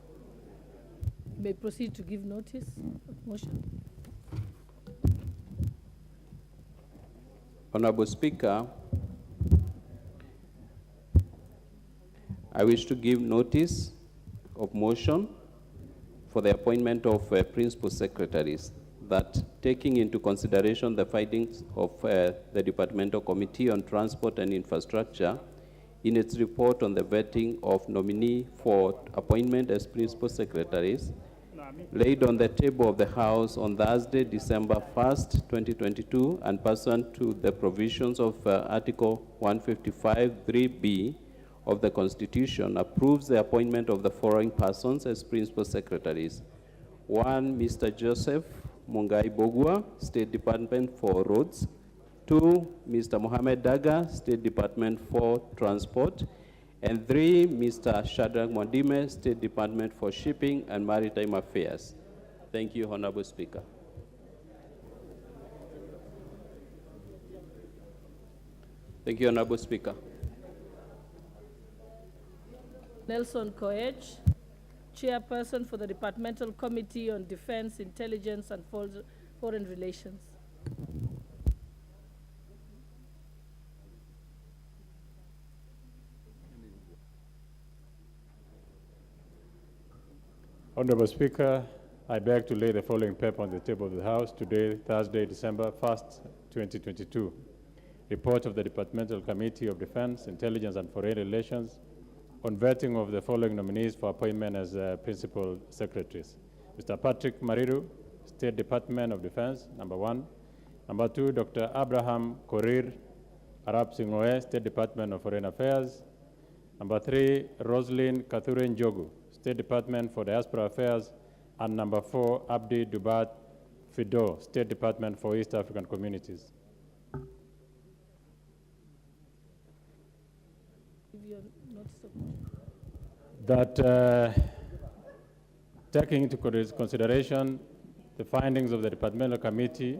You may proceed to give notice of motion. Honorable Speaker, I wish to give notice of motion for the appointment of principal secretaries, that taking into consideration the findings of the Departmental Committee on Transport and Infrastructure in its report on the vetting of nominee for appointment as principal secretaries, laid on the table of the House on Thursday, December 1st, 2022, and pursuant to the provisions of Article 155(3)(b) of the Constitution, approves the appointment of the following persons as principal secretaries. 1, Mr. Joseph Mungai Bogua, State Department for Roads. 2, Mr. Mohamed Daga, State Department for Transport. And 3, Mr. Shadrach Mwandime, State Department for Shipping and Maritime Affairs. Thank you, Honorable Speaker. Thank you, Honorable Speaker. Nelson Koech, Chairperson for the Departmental Committee on Defense, Intelligence, and Foreign Relations. Honorable Speaker, I beg to lay the following paper on the table of the House today, Thursday, December 1st, 2022. Report of the Departmental Committee of Defense, Intelligence, and Foreign Relations on vetting of the following nominees for appointment as principal secretaries. Mr. Patrick Mariru, State Department of Defense, number 1. Number 2, Dr. Abraham Korir Arab Singoe, State Department of Foreign Affairs. Number 3, Roslyn Kathure Njogu, State Department for Diaspora Affairs. And number 4, Abdi Dubat Fido, State Department for East African Communities. That taking into consideration the findings of the Departmental Committee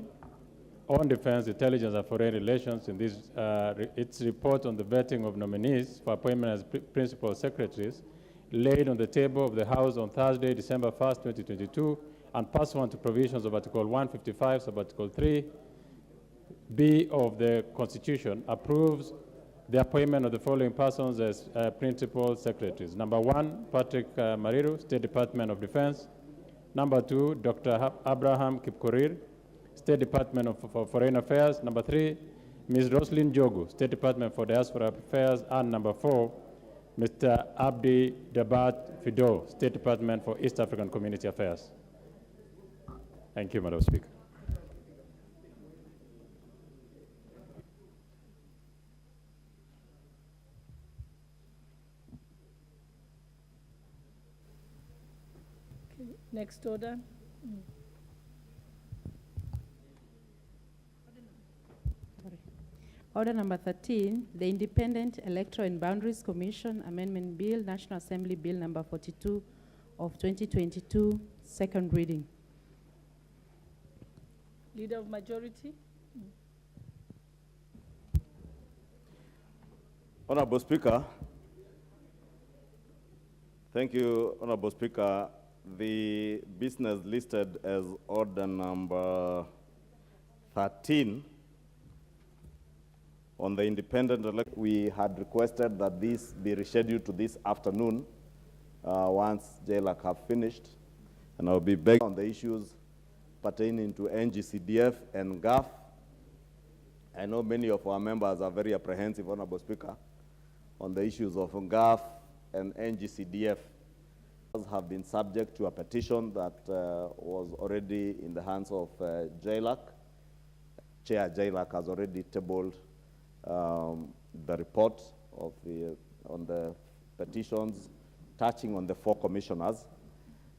on Defense, Intelligence, and Foreign Relations in this, its report on the vetting of nominees for appointment as principal secretaries, laid on the table of the House on Thursday, December 1st, 2022, and pursuant to provisions of Article 155, sub-Article 3B of the Constitution, approves the appointment of the following persons as principal secretaries. Number 1, Patrick Mariru, State Department of Defense. Number 2, Dr. Abraham Kipkorir, State Department for Foreign Affairs. Number 3, Ms. Roslyn Jogu, State Department for Diaspora Affairs. And number 4, Mr. Abdi Dabat Fido, State Department for East African Community Affairs. Thank you, Madam Speaker. Next order. Order number 13, the Independent Electoral and Boundaries Commission Amendment Bill, National Assembly Bill number 42 of 2022, second reading. Leader of Majority. Honorable Speaker, thank you, Honorable Speaker. The business listed as order number 13 on the independent election, we had requested that this be rescheduled to this afternoon once JLAC have finished. And I'll be back on the issues pertaining to NGCDF and GAF. I know many of our members are very apprehensive, Honorable Speaker, on the issues of GAF and NGCDF. Have been subject to a petition that was already in the hands of JLAC. Chair JLAC has already tabled the report of on the petitions touching on the 4 commissioners.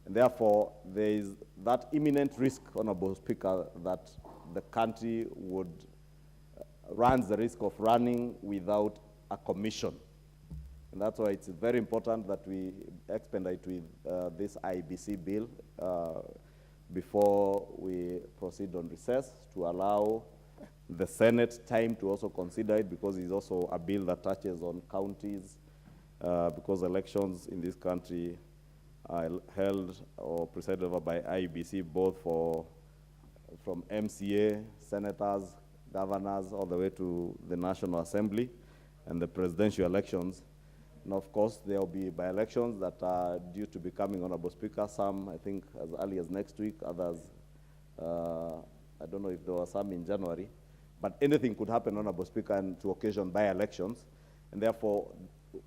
And therefore, there is that imminent risk, Honorable Speaker, that the country would runs the risk of running without a commission. And that's why it's very important that we expedite with this IBC bill before we proceed on recess, to allow the Senate time to also consider it, because it's also a bill that touches on counties, because elections in this country are held or presided over by IBC, both from MCA, senators, governors, all the way to the National Assembly and the presidential elections. And of course, there will be by-elections that are due to be coming, Honorable Speaker. Some, I think, as early as next week. Others, I don't know if there were some in January. But anything could happen, Honorable Speaker, and to occasion by-elections. And therefore,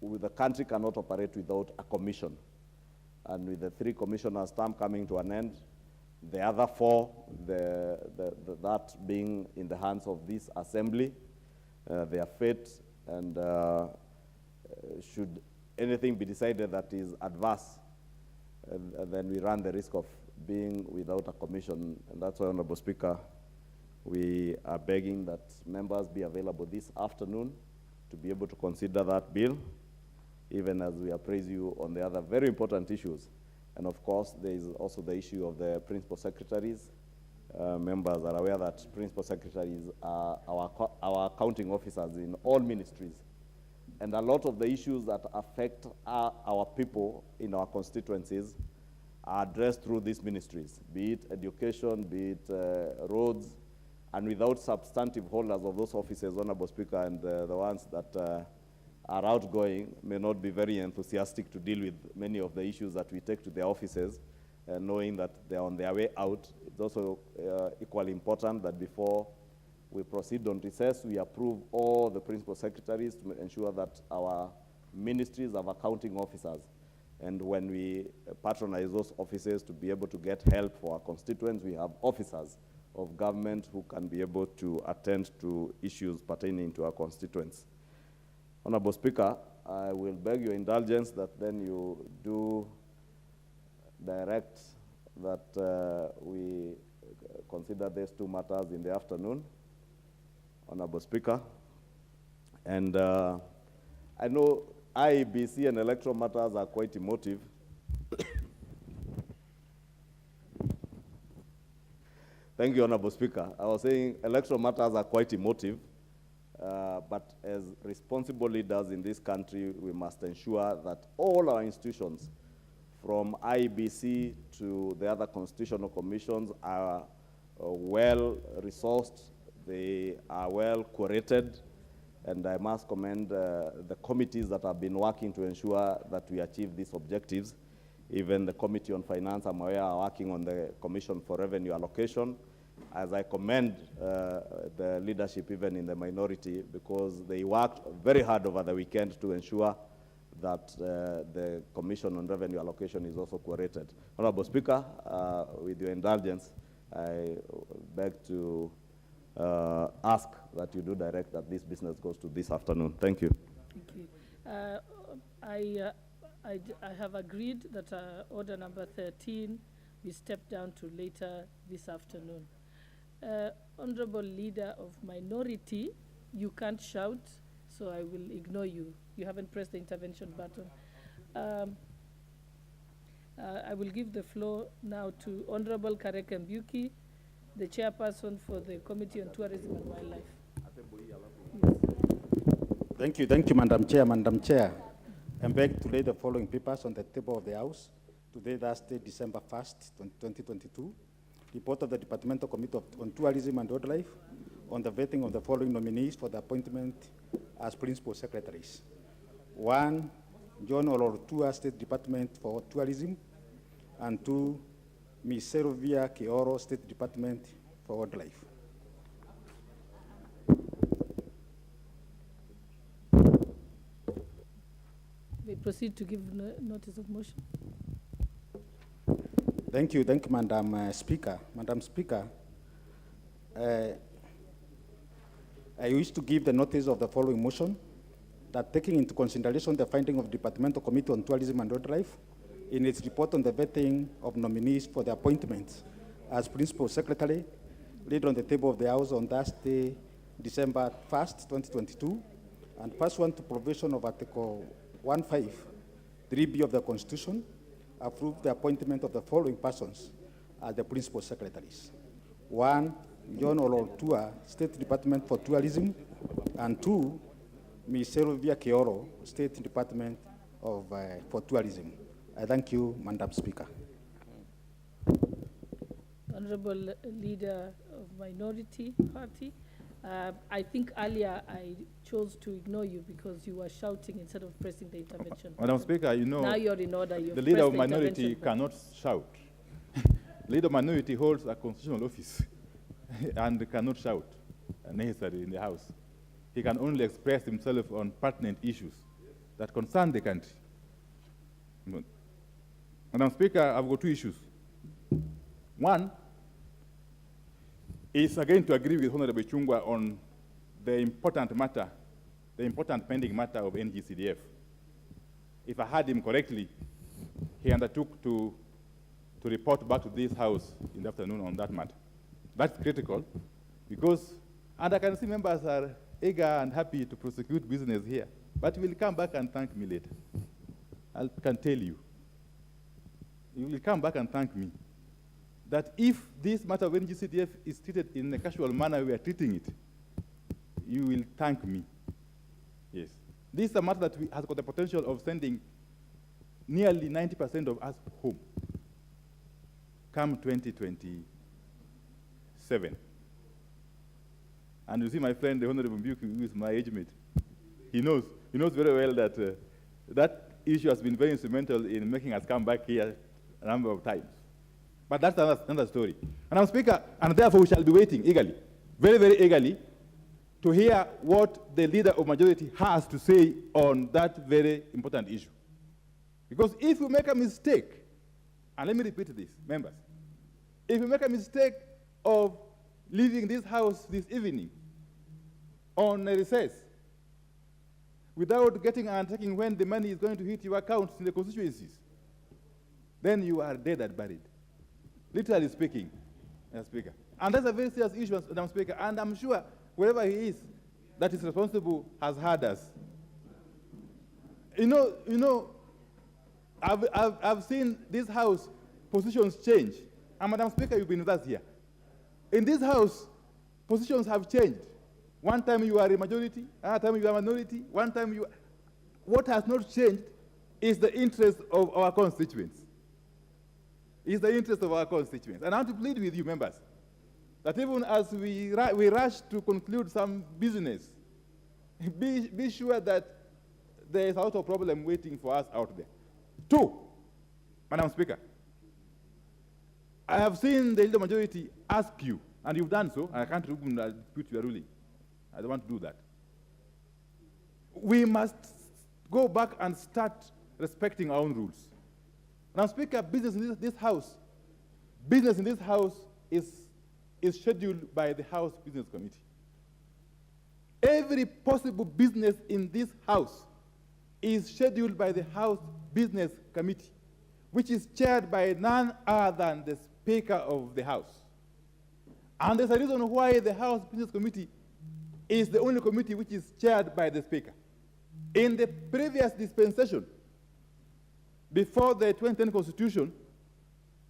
the country cannot operate without a commission. And with the 3 commissioners' term coming to an end, the other 4, that being in the hands of this assembly, their fate, and should anything be decided that is adverse, then we run the risk of being without a commission. And that's why, Honorable Speaker, we are begging that members be available this afternoon to be able to consider that bill, even as we appraise you on the other very important issues. And of course, there is also the issue of the principal secretaries. Members are aware that principal secretaries are our accounting officers in all ministries. And a lot of the issues that affect our people in our constituencies are addressed through these ministries, be it education, be it roads, and without substantive holders of those offices, Honorable Speaker, and the ones that are outgoing may not be very enthusiastic to deal with many of the issues that we take to their offices, knowing that they're on their way out. It's also equally important that before we proceed on recess, we approve all the principal secretaries to ensure that our ministries have accounting officers. And when we patronize those offices to be able to get help for our constituents, we have officers of government who can be able to attend to issues pertaining to our constituents. Honorable Speaker, I will beg your indulgence that then you do direct that we consider these 2 matters in the afternoon, Honorable Speaker. And I know IEBC and electoral matters are quite emotive. Thank you, Honorable Speaker. I was saying electoral matters are quite emotive, but as responsible leaders in this country, we must ensure that all our institutions, from IEBC to the other constitutional commissions, are well resourced, they are well curated, and I must commend the committees that have been working to ensure that we achieve these objectives. Even the Committee on Finance, I'm aware, are working on the Commission for Revenue Allocation, as I commend the leadership even in the minority, because they worked very hard over the weekend to ensure that the Commission on Revenue Allocation is also curated. Honorable Speaker, with your indulgence, I beg to ask that you do direct that this business goes to this afternoon. Thank you. Thank you. I have agreed that order number 13 we step down to later this afternoon. Honorable Leader of Minority, you can't shout, so I will ignore you. You haven't pressed the intervention button. I will give the floor now to Honorable Kareke Mbuki, the chairperson for the Committee on Tourism and Wildlife. Thank you, Madam Chair. Madam Chair, I beg to lay the following papers on the table of the House today, Thursday, December 1st, 2022. Report of the Departmental Committee on Tourism and Wildlife on the vetting of the following nominees for the appointment as Principal Secretaries. 1, John Olortua, State Department for Tourism, and 2, Ms. Selvia Keoro, State Department for Wildlife. We proceed to give notice of motion. Thank you, Madam Speaker. Madam Speaker, I wish to give the notice of the following motion, that taking into consideration the finding of the Departmental Committee on Tourism and Wildlife in its report on the vetting of nominees for the appointments as Principal Secretary, laid on the table of the House on Thursday, December 1st, 2022, and pursuant to provision of Article 15, 3B of the Constitution, approve the appointment of the following persons as the Principal Secretaries. 1, John Olortua, State Department for Tourism, and 2, Ms. Selvia Keoro, State Department for Tourism. I thank you, Madam Speaker. Honorable Leader of Minority Party, I think earlier I chose to ignore you because you were shouting instead of pressing the intervention. Madam Speaker, you know, now you're in order. The Leader of Minority cannot shout. Leader of Minority holds a constitutional office and cannot shout necessarily in the House. He can only express himself on pertinent issues that concern the country. Madam Speaker, I've got 2 issues. One is again to agree with Honorable Chungwa on the important matter, the important pending matter of NGCDF. If I heard him correctly, he undertook to report back to this House in the afternoon on that matter. That's critical because, and I can see members are eager and happy to prosecute business here, but will come back and thank me later. I can tell you. You will come back and thank me that if this matter of NGCDF is treated in the casual manner we are treating it, you will thank me. Yes. This is a matter that has got the potential of sending nearly 90% of us home come 2027. And you see my friend, the Honorable Mbuki, who is my age mate, he knows very well that that issue has been very instrumental in making us come back here a number of times. But that's another story. Madam Speaker, and therefore we shall be waiting eagerly, very, very eagerly, to hear what the Leader of Majority has to say on that very important issue. Because if we make a mistake, and let me repeat this, members, if we make a mistake of leaving this House this evening on a recess without getting and checking when the money is going to hit your accounts in the constituencies, then you are dead and buried. Literally speaking, Madam Speaker. And that's a very serious issue, Madam Speaker, and I'm sure wherever he is that is responsible has heard us. I've seen this House positions change. And Madam Speaker, you've been with us here. In this House, positions have changed. One time you are a majority, another time you are a minority, one time you... What has not changed is the interest of our constituents. Is the interest of our constituents. And I want to plead with you, members, that even as we rush to conclude some business, be sure that there is a lot of problem waiting for us out there. 2, Madam Speaker, I have seen the Leader Majority ask you, and you've done so, and I can't dispute your ruling. I don't want to do that. We must go back and start respecting our own rules. Now, Speaker, business in this House is scheduled by the House Business Committee. Every possible business in this House is scheduled by the House Business Committee, which is chaired by none other than the Speaker of the House. And there's a reason why the House Business Committee is the only committee which is chaired by the Speaker. In the previous dispensation, before the 2010 Constitution,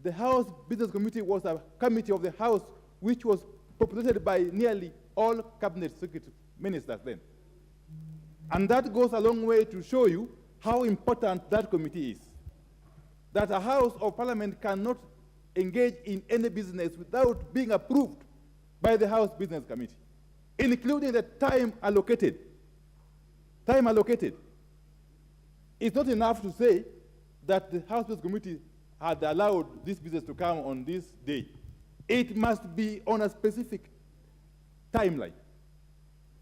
the House Business Committee was a committee of the House which was populated by nearly all cabinet secretary ministers then. And that goes a long way to show you how important that committee is. That a House of Parliament cannot engage in any business without being approved by the House Business Committee, including the time allocated. Time allocated. It's not enough to say that the House Business Committee had allowed this business to come on this day. It must be on a specific timeline.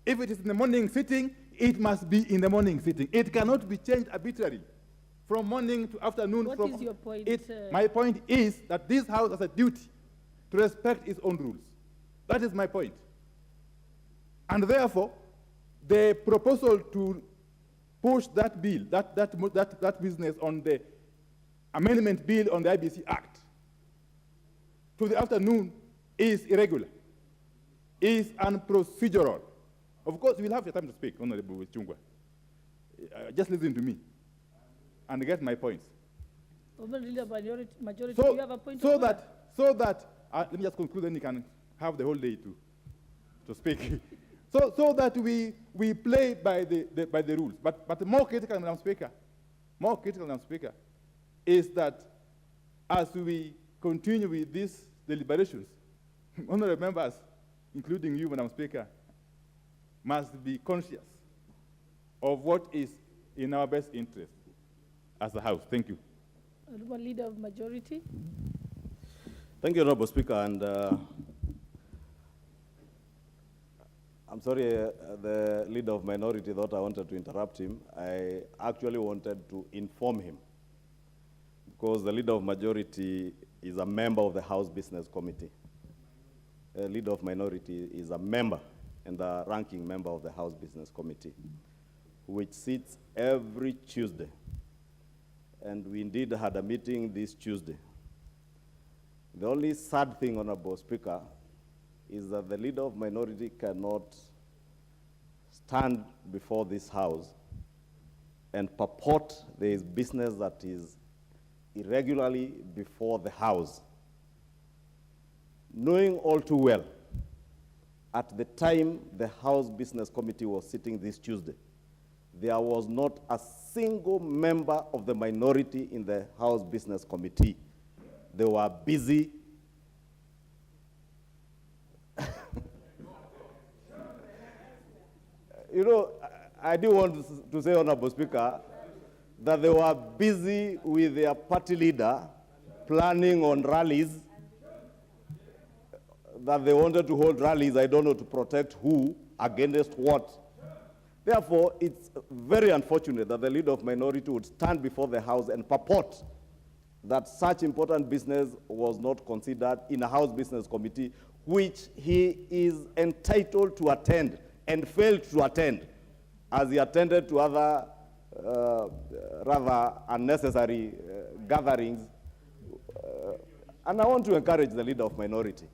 If it is in the morning sitting, it must be in the morning sitting. It cannot be changed arbitrarily from morning to afternoon. What is your point? My point is that this House has a duty to respect its own rules. That is my point. And therefore, the proposal to push that bill, that business on the amendment bill on the IBC Act to the afternoon is irregular, is unprocedural. Of course, you will have your time to speak, Honorable Chungwa. Just listen to me and get my points. Majority, So, you have a point so of order. that, let me just conclude, then you can have the whole day to speak. so that we play by the rules. But more critical, Madam Speaker, is that as we continue with these deliberations, honorable members, including you, Madam Speaker, must be conscious of what is in our best interest as a House. Thank you. Honorable Leader of Majority. Thank you, Honorable Speaker. And I'm sorry, the Leader of Minority thought I wanted to interrupt him. I actually wanted to inform him, because the Leader of Majority is a member of the House Business Committee. The Leader of Minority is a member and the ranking member of the House Business Committee, which sits every Tuesday. And we indeed had a meeting this Tuesday. The only sad thing, Honorable Speaker, is that the Leader of Minority cannot stand before this House and purport there is business that is irregularly before the House, knowing all too well, at the time the House Business Committee was sitting this Tuesday, there was not a single member of the minority in the House Business Committee. They were busy you know, I do want to say, Honorable Speaker, that they were busy with their party leader planning on rallies, that they wanted to hold rallies, I don't know, to protect who, against what. Therefore, it's very unfortunate that the Leader of Minority would stand before the House and purport that such important business was not considered in a House Business Committee, which he is entitled to attend and failed to attend, as he attended to other rather unnecessary gatherings. And I want to encourage the Leader of Minority,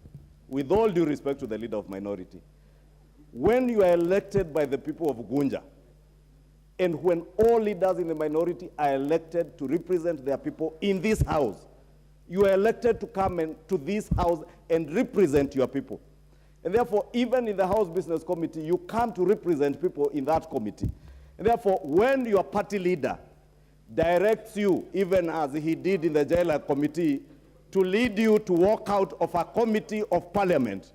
with all due respect to the Leader of Minority, when you are elected by the people of Gunja, and when all leaders in the minority are elected to represent their people in this House, you are elected to come to this House and represent your people. And therefore, even in the House Business Committee, you come to represent people in that committee. And therefore, when your party leader directs you, even as he did in the Jailer Committee, to lead you to walk out of a committee of parliament,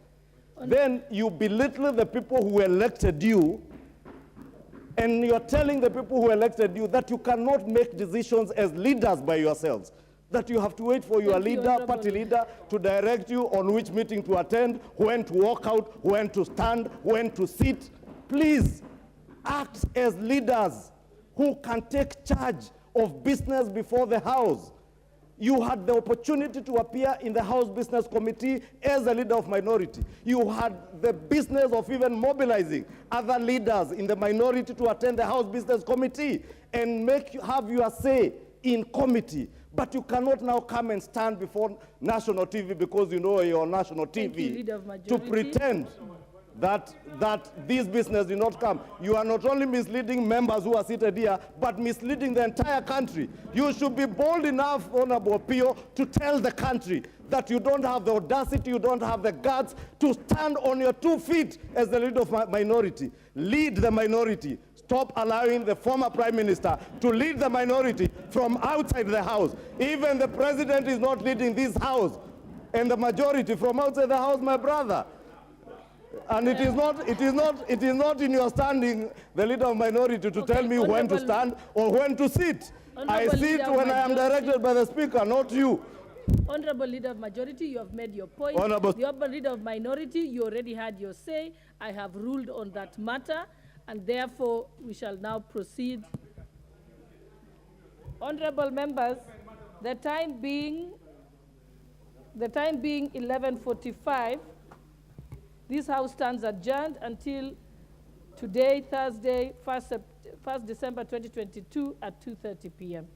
then you belittle the people who elected you, and you're telling the people who elected you that you cannot make decisions as leaders by yourselves, that you have to wait for your leader, party leader, to direct you on which meeting to attend, when to walk out, when to stand, when to sit. Please act as leaders who can take charge of business before the House. You had the opportunity to appear in the House Business Committee as a Leader of Minority. You had the business of even mobilizing other leaders in the minority to attend the House Business Committee and have your say in committee. But you cannot now come and stand before national TV, because you know you're on national TV, to pretend that this business did not come. You are not only misleading members who are seated here, but misleading the entire country. You should be bold enough, Honorable Pio, to tell the country that you don't have the audacity, you don't have the guts to stand on your 2 feet as the Leader of minority. Lead the minority. stop allowing the former Prime Minister to lead the minority from outside the House. Even the President is not leading this House, and the majority from outside the House, my brother. And it is not in your standing, the leader of minority, to tell me when to stand or when to sit. I sit when I am directed by the Speaker, not you. Honorable Leader of Majority, you have made your point. Honorable The Honorable Leader of Minority, you already had your say. I have ruled on that matter, and therefore we shall now proceed. Honorable members, the time being 11:45, this House stands adjourned until today, Thursday, 1st December 2022 at 2:30 p.m.